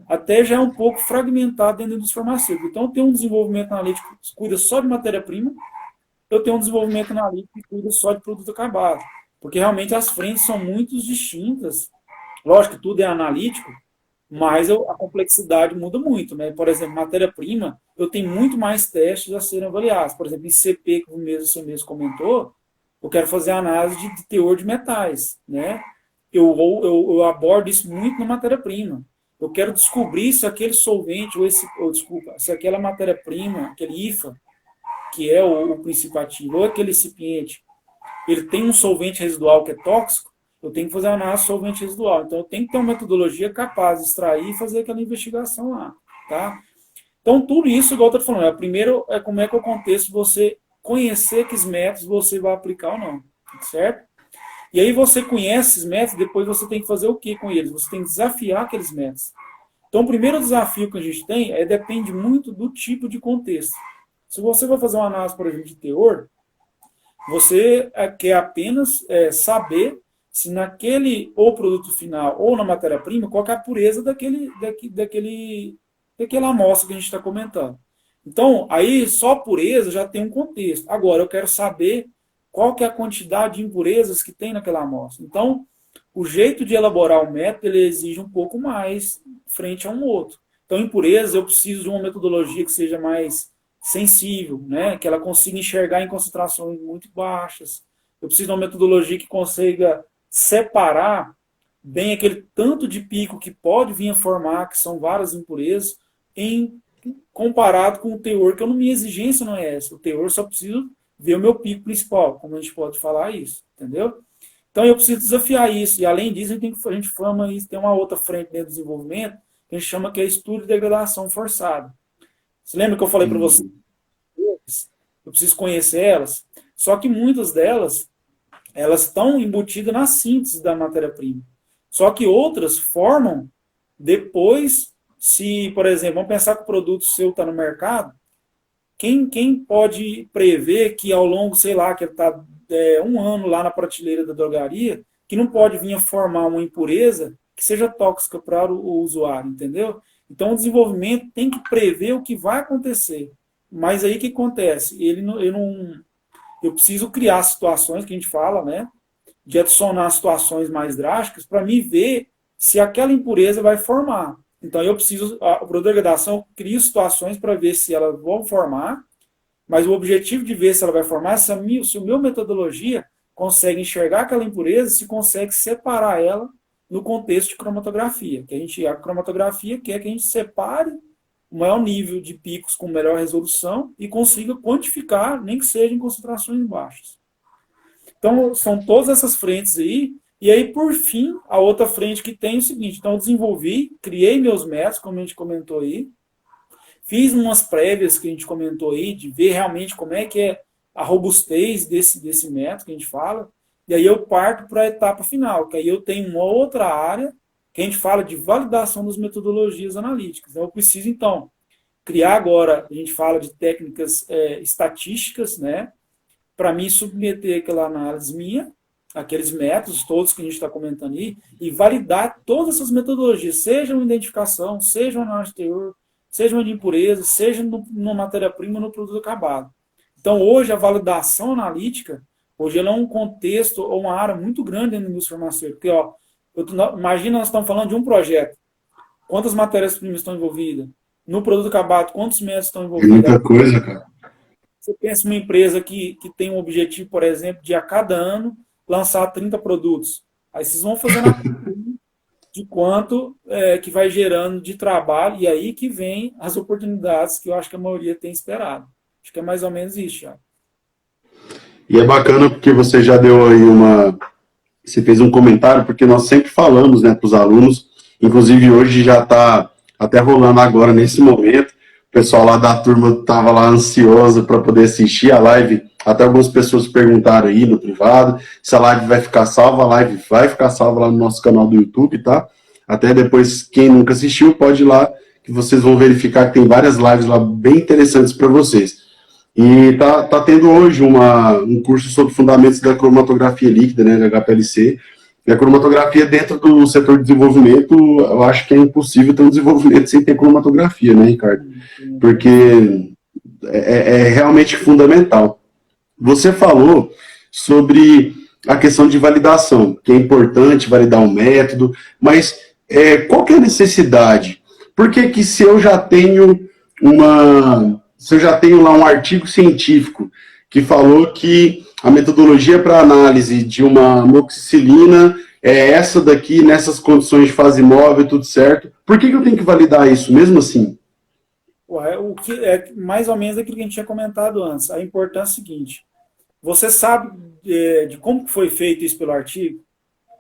S2: até já é um pouco fragmentado dentro dos farmacêuticos. Então, tem um desenvolvimento analítico que cuida só de matéria-prima, eu tenho um desenvolvimento analítico que cuida só de produto acabado. Porque realmente as frentes são muito distintas. Lógico que tudo é analítico, mas a complexidade muda muito, né? Por exemplo, matéria-prima, eu tenho muito mais testes a serem avaliados. Por exemplo, em CP, que você mesmo comentou, eu quero fazer análise de teor de metais, né? Eu abordo isso muito na matéria-prima. Eu quero descobrir se aquele solvente, se aquela matéria-prima, aquele IFA, que é o princípio ativo, ou aquele recipiente, ele tem um solvente residual que é tóxico, eu tenho que fazer uma análise de solvente residual. Então, eu tenho que ter uma metodologia capaz de extrair e fazer aquela investigação lá. Tá? Então, tudo isso, igual eu estou falando, primeiro é como é que é o contexto você conhecer que os métodos você vai aplicar ou não. Certo? E aí você conhece esses métodos, depois você tem que fazer o que com eles? Você tem que desafiar aqueles métodos. Então, o primeiro desafio que a gente tem depende muito do tipo de contexto. Se você vai fazer uma análise, por exemplo, de teor, você quer apenas saber se naquele ou produto final ou na matéria-prima, qual é a pureza daquela amostra que a gente está comentando. Então, aí só a pureza já tem um contexto. Agora, eu quero saber qual que é a quantidade de impurezas que tem naquela amostra. Então, o jeito de elaborar o método, ele exige um pouco mais frente a um outro. Então, impurezas, eu preciso de uma metodologia que seja mais sensível, né? Que ela consiga enxergar em concentrações muito baixas. Eu preciso de uma metodologia que consiga separar bem aquele tanto de pico que pode vir a formar, que são várias impurezas, comparado com o teor, que a minha exigência não é essa. O teor só preciso ver o meu pico principal, como a gente pode falar isso, entendeu? Então eu preciso desafiar isso, e além disso a gente forma isso, tem uma outra frente dentro do desenvolvimento, que a gente chama que é estudo de degradação forçada. Você lembra que eu falei para você? Eu preciso conhecer elas. Só que muitas delas, elas estão embutidas na síntese da matéria-prima. Só que outras formam depois, se, por exemplo, vamos pensar que o produto seu está no mercado, quem pode prever que ao longo, sei lá, que ele está um ano lá na prateleira da drogaria, que não pode vir a formar uma impureza que seja tóxica para o usuário, entendeu? Então, o desenvolvimento tem que prever o que vai acontecer. Mas aí o que acontece? Eu preciso criar situações que a gente fala, né? De adicionar situações mais drásticas para me ver se aquela impureza vai formar. Então, eu preciso, o produto de degradação, eu crio situações para ver se elas vão formar, mas o objetivo de ver se ela vai formar é se a minha metodologia consegue enxergar aquela impureza, se consegue separar ela no contexto de cromatografia. A cromatografia quer que a gente separe maior nível de picos com melhor resolução e consiga quantificar, nem que seja em concentrações baixas. Então, são todas essas frentes aí. E aí, por fim, a outra frente que tem é o seguinte. Então, eu desenvolvi, criei meus métodos, como a gente comentou aí. Fiz umas prévias que a gente comentou aí, de ver realmente como é que é a robustez desse método que a gente fala. E aí eu parto para a etapa final, que aí eu tenho uma outra área que a gente fala de validação das metodologias analíticas. Então, eu preciso, então, criar agora, a gente fala de técnicas estatísticas, né, para me submeter àquela análise minha, aqueles métodos todos que a gente está comentando aí, e validar todas essas metodologias, seja uma identificação, seja uma análise de teor, seja uma de impureza, seja numa matéria-prima, no produto acabado. Então, hoje, a validação analítica, hoje ela é um contexto ou uma área muito grande dentro da indústria farmacêutica. Porque, ó, imagina, nós estamos falando de um projeto. Quantas matérias-primas estão envolvidas? No produto acabado, quantos métodos estão envolvidos?
S1: Muita coisa, cara.
S2: Você pensa em uma empresa que tem um objetivo, por exemplo, de a cada ano lançar 30 produtos. Aí vocês vão fazendo a conta de quanto que vai gerando de trabalho, e aí que vem as oportunidades que eu acho que a maioria tem esperado. Acho que é mais ou menos isso, Thiago.
S1: E é bacana porque você já deu aí você fez um comentário, porque nós sempre falamos, né, para os alunos, inclusive hoje já está até rolando agora, nesse momento, o pessoal lá da turma estava lá ansioso para poder assistir a live, até algumas pessoas perguntaram aí no privado, se a live vai ficar salva, a live vai ficar salva lá no nosso canal do YouTube, tá? Até depois, quem nunca assistiu, pode ir lá, que vocês vão verificar que tem várias lives lá bem interessantes para vocês. E tá tendo hoje um curso sobre fundamentos da cromatografia líquida, né, da HPLC. E a cromatografia dentro do setor de desenvolvimento, eu acho que é impossível ter um desenvolvimento sem ter cromatografia, né, Ricardo? Porque é realmente fundamental. Você falou sobre a questão de validação, que é importante validar um método, mas qual que é a necessidade? Por que se eu já tenho lá um artigo científico que falou que a metodologia para análise de uma amoxicilina é essa daqui, nessas condições de fase móvel, tudo certo, por que eu tenho que validar isso mesmo assim?
S2: O que é mais ou menos aquilo que a gente tinha comentado antes. A importância é a seguinte: você sabe de como foi feito isso pelo artigo?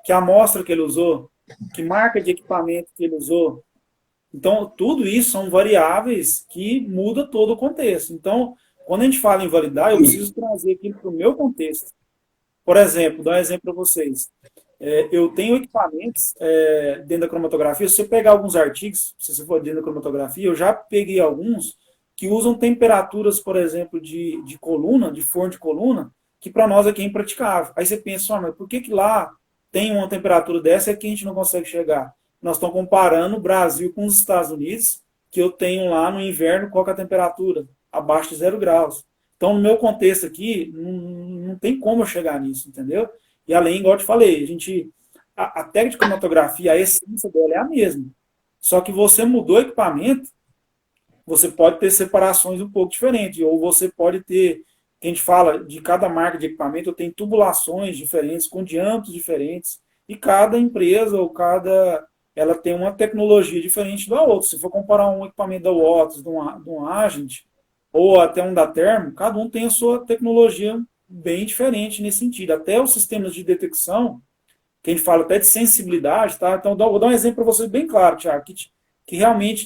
S2: Que amostra que ele usou? Que marca de equipamento que ele usou? Então, tudo isso são variáveis que mudam todo o contexto. Então, quando a gente fala em validar, eu preciso trazer aquilo para o meu contexto. Por exemplo, dar um exemplo para vocês. Eu tenho equipamentos dentro da cromatografia. Se você pegar alguns artigos, se você for dentro da cromatografia, eu já peguei alguns que usam temperaturas, por exemplo, de coluna, de forno de coluna, que para nós aqui é impraticável. Aí você pensa, mas por que lá tem uma temperatura dessa e aqui a gente não consegue chegar? Nós estamos comparando o Brasil com os Estados Unidos, que eu tenho lá no inverno, qual que é a temperatura? Abaixo de 0 graus. Então, no meu contexto aqui, não tem como eu chegar nisso, entendeu? E além, igual eu te falei, a técnica de cromatografia, a essência dela é a mesma. Só que você mudou o equipamento, você pode ter separações um pouco diferentes, ou você pode ter, que a gente fala, de cada marca de equipamento, eu tenho tubulações diferentes, com diâmetros diferentes, e cada empresa ou ela tem uma tecnologia diferente da outra. Se for comparar um equipamento da Watts, de um Agent, ou até um da Thermo, cada um tem a sua tecnologia bem diferente nesse sentido. Até os sistemas de detecção, que a gente fala até de sensibilidade, tá? Então, vou dar um exemplo para vocês bem claro, Thiago, que realmente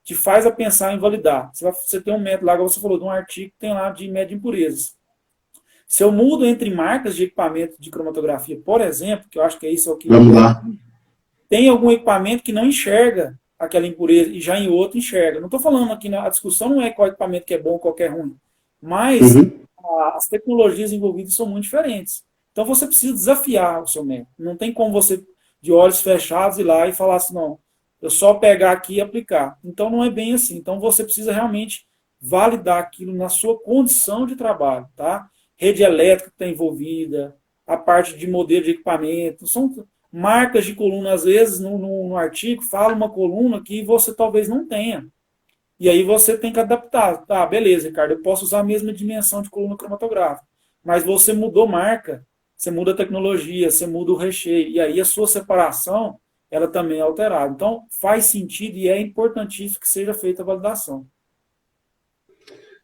S2: te faz a pensar em validar. Você tem um método lá, como você falou, de um artigo que tem lá de média impurezas. Se eu mudo entre marcas de equipamento de cromatografia, por exemplo, que eu acho que isso é o que...
S1: Vamos lá.
S2: Tem algum equipamento que não enxerga aquela impureza e já em outro enxerga. Não estou falando aqui, a discussão não é qual equipamento que é bom, qual que é ruim, mas as tecnologias envolvidas são muito diferentes. Então você precisa desafiar o seu método. Não tem como você, de olhos fechados, ir lá e falar assim, não, eu só pegar aqui e aplicar. Então não é bem assim. Então você precisa realmente validar aquilo na sua condição de trabalho, tá? Rede elétrica que está envolvida, a parte de modelo de equipamento, são marcas de coluna, às vezes, no artigo, fala uma coluna que você talvez não tenha. E aí você tem que adaptar. Tá, beleza, Ricardo, eu posso usar a mesma dimensão de coluna cromatográfica, mas você mudou marca, você muda a tecnologia, você muda o recheio, e aí a sua separação, ela também é alterada. Então, faz sentido e é importantíssimo que seja feita a validação.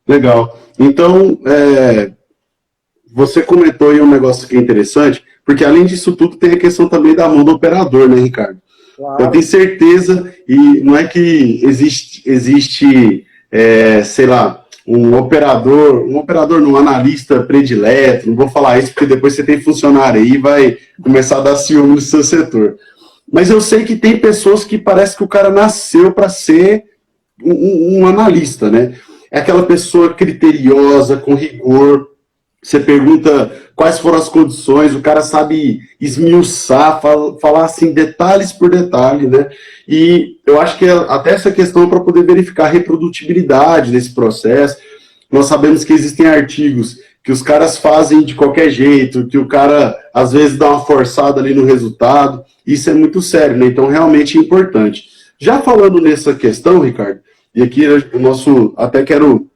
S1: Legal. Então, você comentou aí um negócio que é interessante, porque além disso tudo tem a questão também da mão do operador, né, Ricardo?
S2: Claro.
S1: Eu tenho certeza, e não é que existe sei lá, um operador, um analista predileto, não vou falar isso porque depois você tem funcionário aí e vai começar a dar ciúme no seu setor. Mas eu sei que tem pessoas que parece que o cara nasceu para ser um analista, né? É aquela pessoa criteriosa, com rigor. Você pergunta quais foram as condições, o cara sabe esmiuçar, falar assim, detalhes por detalhe, né? E eu acho que até essa questão para poder verificar a reprodutibilidade desse processo. Nós sabemos que existem artigos que os caras fazem de qualquer jeito, que o cara às vezes dá uma forçada ali no resultado. Isso é muito sério, né? Então realmente é importante. Já falando nessa questão, Ricardo, e aqui o nosso, até quero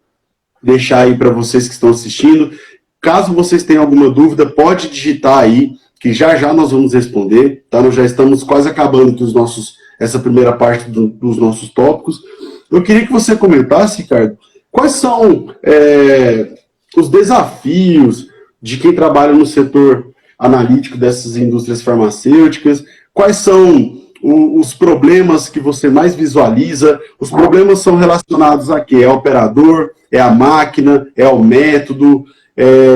S1: deixar aí para vocês que estão assistindo, caso vocês tenham alguma dúvida, pode digitar aí, que já já nós vamos responder, tá? Nós já estamos quase acabando com essa primeira parte dos nossos tópicos. Eu queria que você comentasse, Ricardo, quais são os desafios de quem trabalha no setor analítico dessas indústrias farmacêuticas, quais são os problemas que você mais visualiza. Os problemas são relacionados a quê? É o operador, é a máquina, é o método.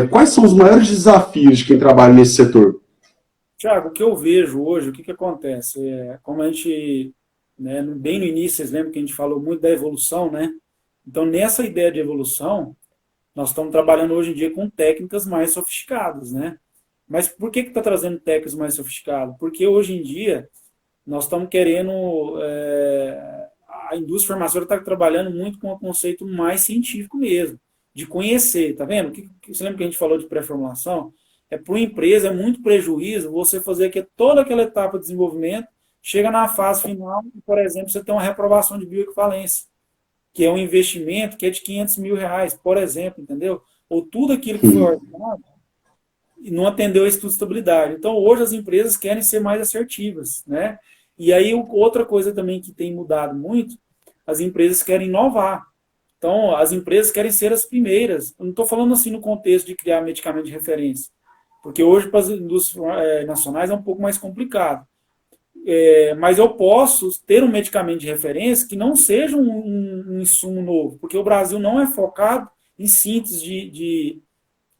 S1: Quais são os maiores desafios de quem trabalha nesse setor?
S2: Tiago, o que eu vejo hoje, o que acontece? Como a gente, né, bem no início, vocês lembram que a gente falou muito da evolução, né? Então, nessa ideia de evolução, nós estamos trabalhando hoje em dia com técnicas mais sofisticadas, né? Mas por que está trazendo técnicas mais sofisticadas? Porque hoje em dia nós estamos querendo... a indústria farmacêutica está trabalhando muito com um conceito mais científico mesmo, de conhecer, tá vendo? Você lembra que a gente falou de pré-formulação? Para uma empresa, é muito prejuízo você fazer toda aquela etapa de desenvolvimento, chega na fase final, por exemplo, você tem uma reprovação de bioequivalência, que é um investimento que é de R$500 mil, por exemplo, entendeu? Ou tudo aquilo que foi ordenado e não atendeu a estudo de estabilidade. Então, hoje as empresas querem ser mais assertivas, né? E aí, outra coisa também que tem mudado muito, as empresas querem inovar. Então, as empresas querem ser as primeiras. Eu não estou falando assim no contexto de criar medicamento de referência, porque hoje para as indústrias nacionais é um pouco mais complicado. Mas eu posso ter um medicamento de referência que não seja um insumo novo, porque o Brasil não é focado em síntese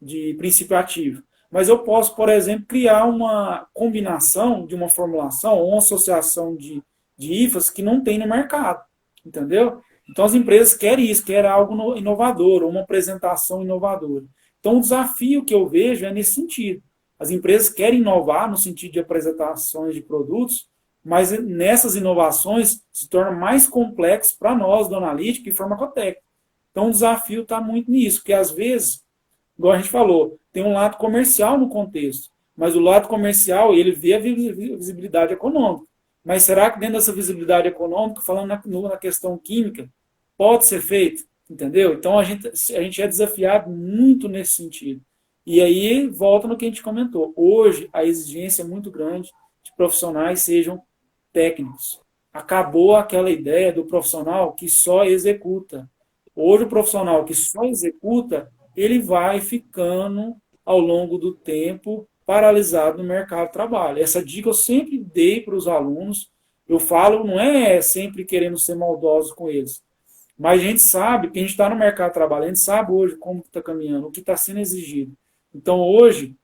S2: de princípio ativo. Mas eu posso, por exemplo, criar uma combinação de uma formulação ou uma associação de IFAs que não tem no mercado, entendeu? Então as empresas querem isso, querem algo inovador, uma apresentação inovadora. Então o desafio que eu vejo é nesse sentido. As empresas querem inovar no sentido de apresentações de produtos, mas nessas inovações se torna mais complexo para nós do analítico e farmacotécnico. Então o desafio está muito nisso, porque às vezes, igual a gente falou, tem um lado comercial no contexto, mas o lado comercial, ele vê a visibilidade econômica. Mas será que dentro dessa visibilidade econômica, falando na questão química, pode ser feito? Entendeu? Então a gente é desafiado muito nesse sentido. E aí volta no que a gente comentou. Hoje a exigência é muito grande de profissionais sejam técnicos. Acabou aquela ideia do profissional que só executa. Hoje o profissional que só executa, ele vai ficando ao longo do tempo paralisado no mercado de trabalho. Essa dica eu sempre dei para os alunos. Eu falo, não é sempre querendo ser maldoso com eles, mas a gente sabe que a gente está no mercado de trabalho, a gente sabe hoje como está caminhando, o que está sendo exigido. Então, hoje,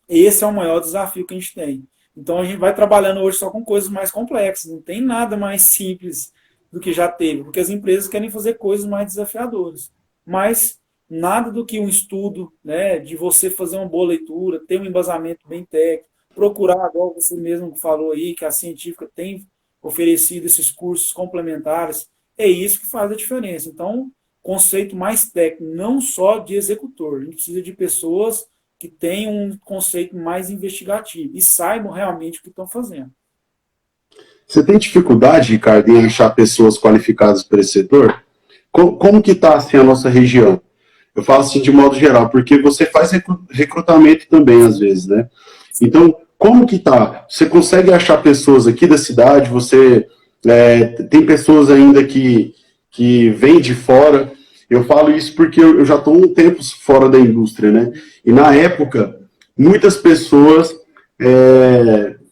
S2: esse é o maior desafio que a gente tem. Então, a gente vai trabalhando hoje só com coisas mais complexas, não tem nada mais simples do que já teve, porque as empresas querem fazer coisas mais desafiadoras. Mas nada do que um estudo, né, de você fazer uma boa leitura, ter um embasamento bem técnico, procurar, agora você mesmo falou aí, que a científica tem oferecido esses cursos complementares, é isso que faz a diferença. Então, conceito mais técnico, não só de executor. A gente precisa de pessoas que tenham um conceito mais investigativo e saibam realmente o que estão fazendo.
S1: Você tem dificuldade, Ricardo, em achar pessoas qualificadas para esse setor? Como que está assim, a nossa região? Eu falo assim de modo geral, porque você faz recrutamento também, às vezes, né? Então, Como que tá? Você consegue achar pessoas aqui da cidade? Você tem pessoas ainda que vêm de fora? Eu falo isso porque eu já estou um tempo fora da indústria, né? E na época, muitas pessoas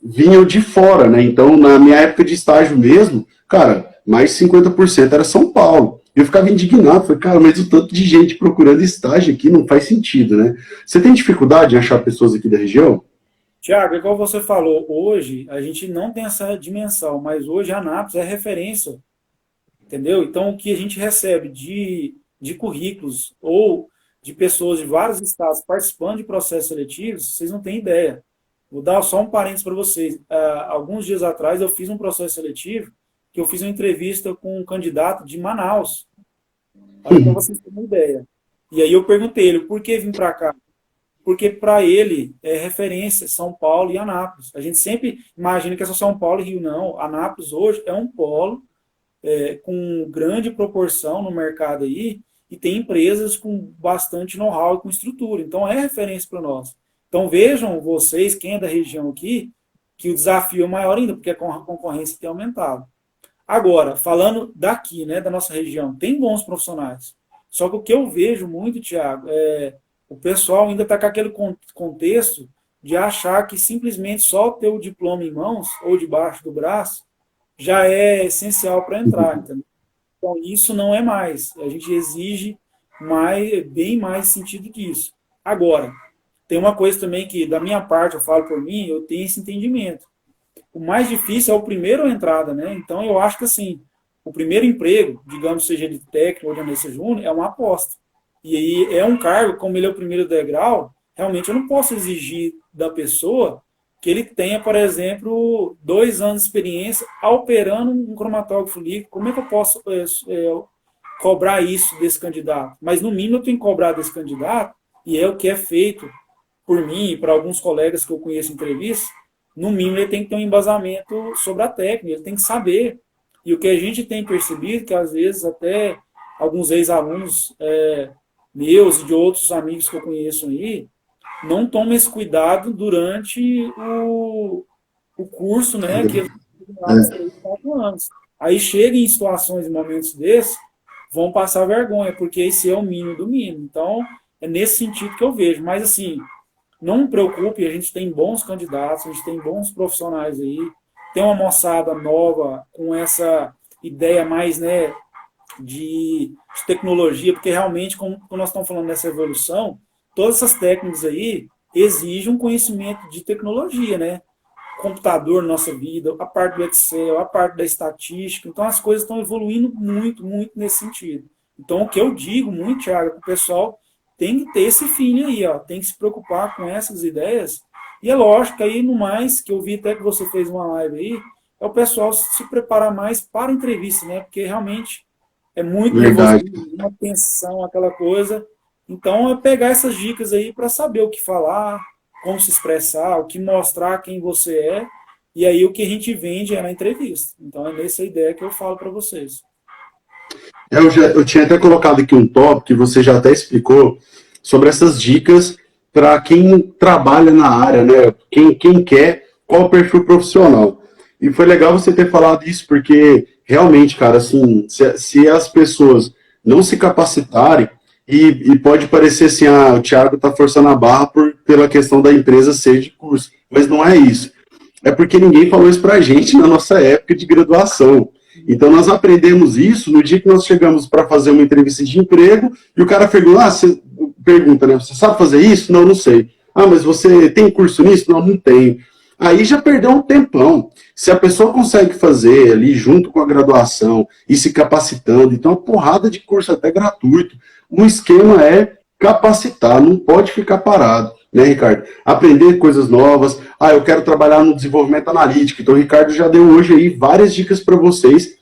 S1: vinham de fora, né? Então, na minha época de estágio mesmo, cara, mais de 50% era São Paulo. Eu ficava indignado, falei, cara, mas o tanto de gente procurando estágio aqui não faz sentido, né? Você tem dificuldade em achar pessoas aqui da região?
S2: Tiago, igual você falou, hoje a gente não tem essa dimensão, mas hoje a Anápolis é referência, entendeu? Então, o que a gente recebe de currículos ou de pessoas de vários estados participando de processos seletivos, vocês não têm ideia. Vou dar só um parênteses para vocês. Alguns dias atrás eu fiz um processo seletivo que eu fiz uma entrevista com um candidato de Manaus. Olha para vocês terem uma ideia. E aí eu perguntei ele, por que vim para cá? Porque para ele é referência São Paulo e Anápolis. A gente sempre imagina que é só São Paulo e Rio, não. Anápolis hoje é um polo com grande proporção no mercado aí e tem empresas com bastante know-how e com estrutura. Então é referência para nós. Então vejam vocês, quem é da região aqui, que o desafio é maior ainda, porque a concorrência tem aumentado. Agora, falando daqui, né, da nossa região, tem bons profissionais. Só que o que eu vejo muito, Thiago, o pessoal ainda está com aquele contexto de achar que simplesmente só ter o diploma em mãos ou debaixo do braço já é essencial para entrar. Entendeu? Então, isso não é mais. A gente exige bem mais sentido que isso. Agora, tem uma coisa também que, da minha parte, eu falo por mim, eu tenho esse entendimento. O mais difícil é o primeiro entrada, né? Então, eu acho que, assim, o primeiro emprego, digamos, seja de técnico ou de analista júnior, é uma aposta. E aí é um cargo, como ele é o primeiro degrau, realmente eu não posso exigir da pessoa que ele tenha, por exemplo, 2 anos de experiência operando um cromatógrafo líquido. Como é que eu posso cobrar isso desse candidato? Mas, no mínimo, eu tenho que cobrar desse candidato, e é o que é feito por mim e para alguns colegas que eu conheço em entrevista, no mínimo ele tem que ter um embasamento sobre a técnica, ele tem que saber. E o que a gente tem percebido, que às vezes até alguns ex-alunos meus e de outros amigos que eu conheço aí, não tomam esse cuidado durante o curso, né, que eles têm 3, 4 anos. Aí chega em situações e momentos desses, vão passar vergonha, porque esse é o mínimo do mínimo. Então, é nesse sentido que eu vejo. Mas, assim, não me preocupe, a gente tem bons candidatos, a gente tem bons profissionais aí, tem uma moçada nova com essa ideia mais, né, de tecnologia, porque realmente, como nós estamos falando dessa evolução, todas essas técnicas aí exigem um conhecimento de tecnologia, né? Computador na nossa vida, a parte do Excel, a parte da estatística, então as coisas estão evoluindo muito, muito nesse sentido. Então, o que eu digo muito, Thiago, é que o pessoal tem que ter esse feeling aí, ó, tem que se preocupar com essas ideias. E é lógico que aí, no mais, que eu vi até que você fez uma live aí, é o pessoal se preparar mais para a entrevista, né? Porque realmente é muito nervosismo, uma tensão, aquela coisa. Então, é pegar essas dicas aí para saber o que falar, como se expressar, o que mostrar quem você é, e aí o que a gente vende é na entrevista. Então, é nessa ideia que eu falo para vocês.
S1: Eu tinha até colocado aqui um tópico que você já até explicou sobre essas dicas para quem trabalha na área, né? Quem quer, qual o perfil profissional. E foi legal você ter falado isso, porque realmente, cara, assim, se as pessoas não se capacitarem, e pode parecer assim, o Thiago está forçando a barra pela questão da empresa ser de curso, mas não é isso. É porque ninguém falou isso pra gente na nossa época de graduação. Então, nós aprendemos isso no dia que nós chegamos para fazer uma entrevista de emprego e o cara pergunta, né? Você sabe fazer isso? Não, não sei. Ah, mas você tem curso nisso? Não, não tenho. Aí já perdeu um tempão. Se a pessoa consegue fazer ali junto com a graduação e se capacitando, então uma porrada de curso até gratuito. O esquema é capacitar, não pode ficar parado, né, Ricardo? Aprender coisas novas. Eu quero trabalhar no desenvolvimento analítico. Então, o Ricardo já deu hoje aí várias dicas para vocês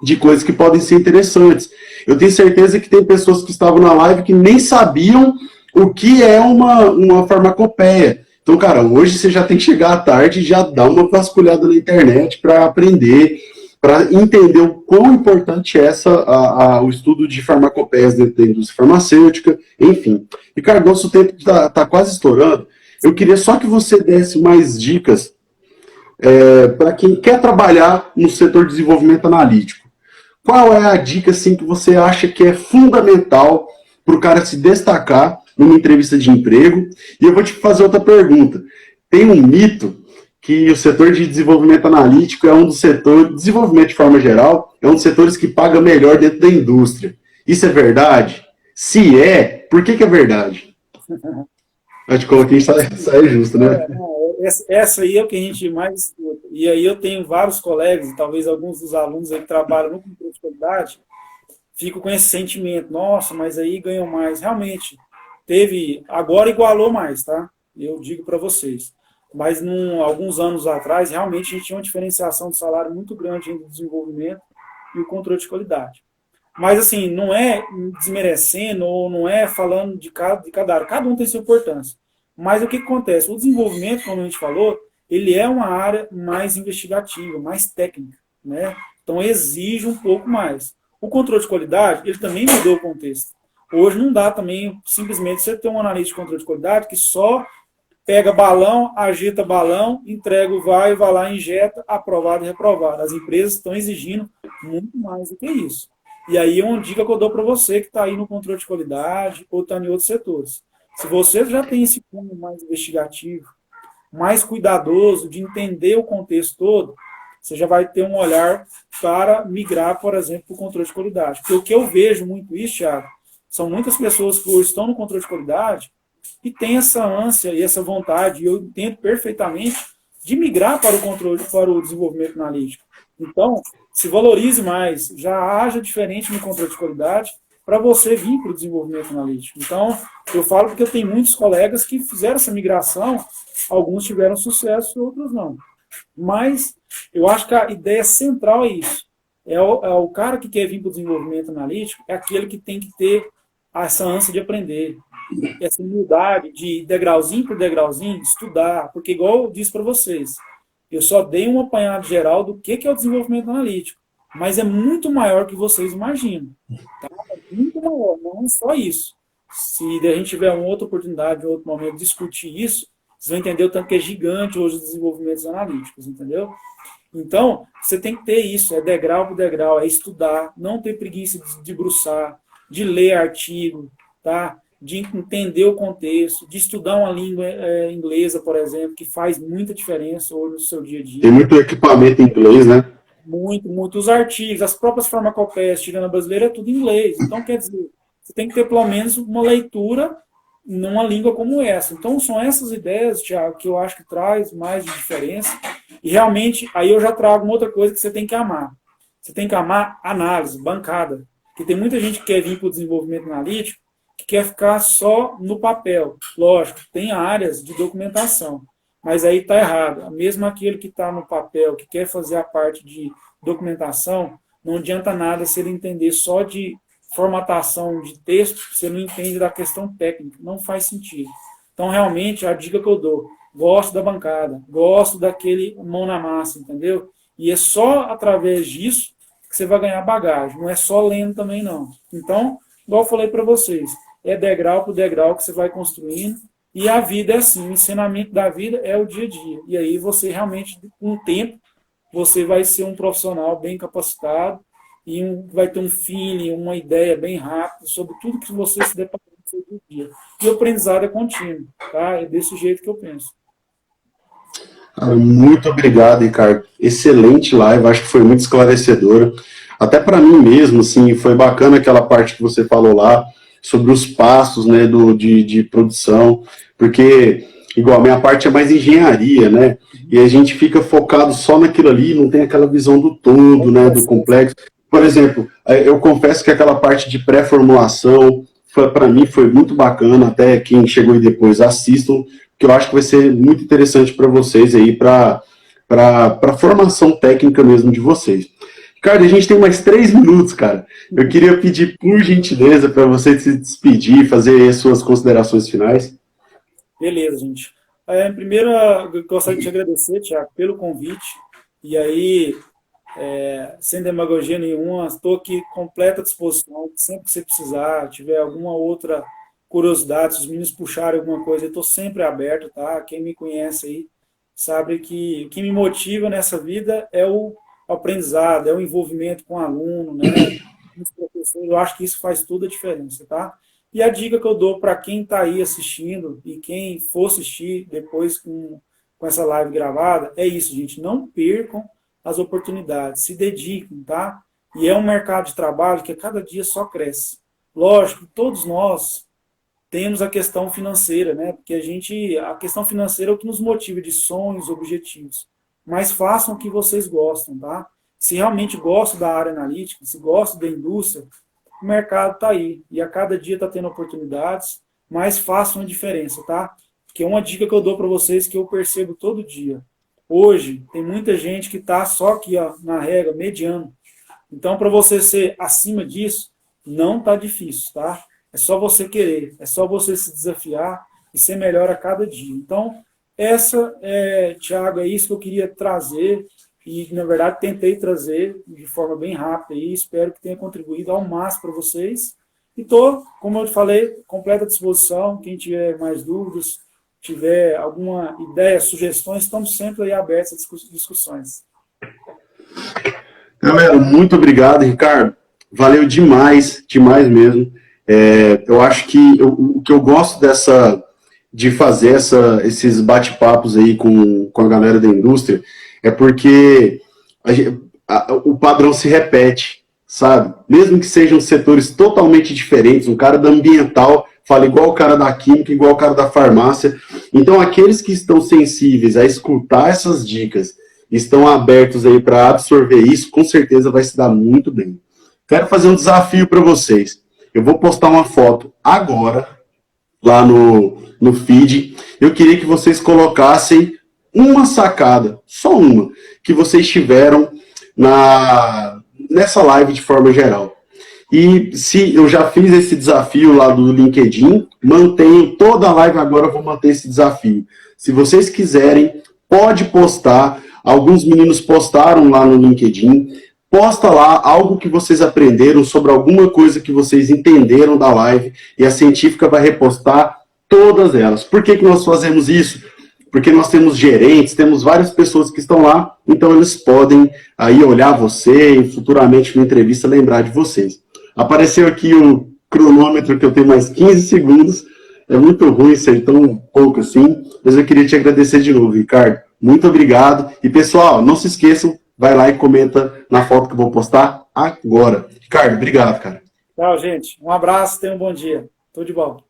S1: de coisas que podem ser interessantes. Eu tenho certeza que tem pessoas que estavam na live que nem sabiam o que é uma farmacopeia. Então, cara, hoje você já tem que chegar à tarde e já dar uma vasculhada na internet para aprender, para entender o quão importante é o estudo de farmacopeias dentro da indústria farmacêutica, enfim. Ricardo, nosso tempo está quase estourando. Eu queria só que você desse mais dicas para quem quer trabalhar no setor de desenvolvimento analítico. Qual é a dica assim, que você acha que é fundamental para o cara se destacar numa entrevista de emprego? E eu vou te fazer outra pergunta. Tem um mito que o setor de desenvolvimento analítico é um dos setores, desenvolvimento de forma geral, é um dos setores que paga melhor dentro da indústria. Isso é verdade? Se é, por que é verdade? Acho que coloquei saia justo, né?
S2: Essa aí é o que a gente mais escuta. E aí eu tenho vários colegas, e talvez alguns dos alunos aí que trabalham no controle de qualidade, ficam com esse sentimento, nossa, mas aí ganham mais. Realmente, agora igualou mais, tá? Eu digo para vocês. Mas alguns anos atrás, realmente a gente tinha uma diferenciação de salário muito grande entre o desenvolvimento e o controle de qualidade. Mas, assim, não é desmerecendo ou não é falando de cada área. Cada um tem sua importância. Mas o que acontece? O desenvolvimento, como a gente falou, ele é uma área mais investigativa, mais técnica, né? Então, exige um pouco mais. O controle de qualidade, ele também mudou o contexto. Hoje não dá também simplesmente você ter um analista de controle de qualidade que só pega balão, agita balão, entrega o vai lá, injeta, aprovado e reprovado. As empresas estão exigindo muito mais do que isso. E aí é uma dica que eu dou para você que está aí no controle de qualidade ou está em outros setores. Se você já tem esse cunho mais investigativo, mais cuidadoso de entender o contexto todo, você já vai ter um olhar para migrar, por exemplo, para o controle de qualidade. Porque o que eu vejo muito isso, Thiago, são muitas pessoas que hoje estão no controle de qualidade e têm essa ânsia e essa vontade, e eu entendo perfeitamente, de migrar para o controle, para o desenvolvimento analítico. Então, se valorize mais, já haja diferente no controle de qualidade para você vir para o desenvolvimento analítico. Então, eu falo porque eu tenho muitos colegas que fizeram essa migração, alguns tiveram sucesso, outros não. Mas eu acho que a ideia central é isso. É o cara que quer vir para o desenvolvimento analítico, é aquele que tem que ter essa ânsia de aprender, essa humildade de degrauzinho por degrauzinho, estudar, porque igual eu disse para vocês, eu só dei um apanhado geral do que é o desenvolvimento analítico, mas é muito maior que vocês imaginam. Tá? É muito maior, não é só isso. Se a gente tiver uma outra oportunidade, um outro momento, de discutir isso, vocês vão entender o tanto que é gigante hoje os desenvolvimentos analíticos, entendeu? Então, você tem que ter isso, é degrau por degrau, é estudar, não ter preguiça de debruçar, de ler artigo, tá? De entender o contexto, de estudar uma língua inglesa, por exemplo, que faz muita diferença hoje no seu dia a dia.
S1: Tem muito equipamento em inglês, né?
S2: Muito, muito. Os artigos, as próprias farmacopeias, tirando a brasileira, é tudo em inglês. Então, quer dizer, você tem que ter pelo menos uma leitura numa língua como essa. Então, são essas ideias, Thiago, que eu acho que traz mais de diferença. E realmente, aí eu já trago uma outra coisa que você tem que amar. Você tem que amar análise, bancada. Porque tem muita gente que quer vir para o desenvolvimento analítico que quer ficar só no papel. Lógico, tem áreas de documentação, mas aí está errado. Mesmo aquele que está no papel, que quer fazer a parte de documentação, não adianta nada se ele entender só de formatação de texto, você não entende da questão técnica, não faz sentido. Então, realmente, a dica que eu dou, gosto da bancada, gosto daquele mão na massa, entendeu? E é só através disso que você vai ganhar bagagem, não é só lendo também, não. Então, igual eu falei para vocês, é degrau por degrau que você vai construindo, e a vida é assim, o ensinamento da vida é o dia a dia. E aí você realmente, com o tempo, você vai ser um profissional bem capacitado e vai ter um feeling, uma ideia bem rápida sobre tudo que você se deparar no seu dia a dia. E o aprendizado é contínuo, tá? É desse jeito que eu penso.
S1: Muito obrigado, Ricardo. Excelente live, acho que foi muito esclarecedora. Até para mim mesmo, assim, foi bacana aquela parte que você falou lá sobre os passos, né, de produção, porque, igual, a minha parte é mais engenharia, né, e a gente fica focado só naquilo ali, não tem aquela visão do todo, né, do complexo. Por exemplo, eu confesso que aquela parte de pré-formulação, para mim, foi muito bacana, até quem chegou e depois assistam, que eu acho que vai ser muito interessante para vocês aí, para a formação técnica mesmo de vocês. Ricardo, a gente tem mais 3 minutos, cara. Eu queria pedir, por gentileza, para você se despedir, fazer as suas considerações finais.
S2: Beleza, gente. Primeiro, eu gostaria de te agradecer, Thiago, pelo convite. E aí, sem demagogia nenhuma, estou aqui completa disposição, sempre que você precisar, tiver alguma outra curiosidade, se os meninos puxarem alguma coisa, eu estou sempre aberto, tá? Quem me conhece aí sabe que o que me motiva nessa vida é o aprendizado, é o envolvimento com o aluno, né? Com os professores. Eu acho que isso faz toda a diferença, tá? E a dica que eu dou para quem está aí assistindo e quem for assistir depois com essa live gravada é isso, gente. Não percam as oportunidades, se dediquem, tá? E é um mercado de trabalho que a cada dia só cresce. Lógico, todos nós temos a questão financeira, né? Porque a questão financeira é o que nos motiva de sonhos, objetivos. Mas façam o que vocês gostam, tá? Se realmente gostam da área analítica, se gostam da indústria, o mercado está aí. E a cada dia está tendo oportunidades, mas façam a diferença, tá? Porque uma dica que eu dou para vocês que eu percebo todo dia. Hoje, tem muita gente que está só aqui, ó, na regra, mediano. Então, para você ser acima disso, não está difícil, tá? É só você querer, é só você se desafiar e ser melhor a cada dia. Então, Thiago, é isso que eu queria trazer e, na verdade, tentei trazer de forma bem rápida e espero que tenha contribuído ao máximo para vocês. E estou, como eu falei, completa disposição. Quem tiver mais dúvidas, tiver alguma ideia, sugestões, estamos sempre aí abertos a discussões.
S1: Galera, muito obrigado, Ricardo. Valeu demais, demais mesmo. Eu acho que o que eu gosto de fazer esses bate-papos aí com a galera da indústria é porque o padrão se repete, sabe? Mesmo que sejam setores totalmente diferentes, um cara da ambiental fala igual o cara da química, igual o cara da farmácia. Então, aqueles que estão sensíveis a escutar essas dicas, estão abertos aí para absorver isso, com certeza vai se dar muito bem. Quero fazer um desafio para vocês. Eu vou postar uma foto agora, lá no feed. Eu queria que vocês colocassem uma sacada, só uma, que vocês tiveram nessa live de forma geral. E se eu já fiz esse desafio lá do LinkedIn, mantenho toda a live agora, eu vou manter esse desafio. Se vocês quiserem, pode postar. Alguns meninos postaram lá no LinkedIn. Posta lá algo que vocês aprenderam sobre alguma coisa que vocês entenderam da live e a científica vai repostar todas elas. Por que nós fazemos isso? Porque nós temos gerentes, temos várias pessoas que estão lá, então eles podem aí olhar você e futuramente na entrevista lembrar de vocês. Apareceu aqui o cronômetro que eu tenho mais 15 segundos. É muito ruim ser tão pouco assim, mas eu queria te agradecer de novo, Ricardo. Muito obrigado. E pessoal, não se esqueçam, vai lá e comenta na foto que eu vou postar agora. Ricardo, obrigado, cara.
S2: Tchau, gente. Um abraço, tenham um bom dia. Tudo de bom.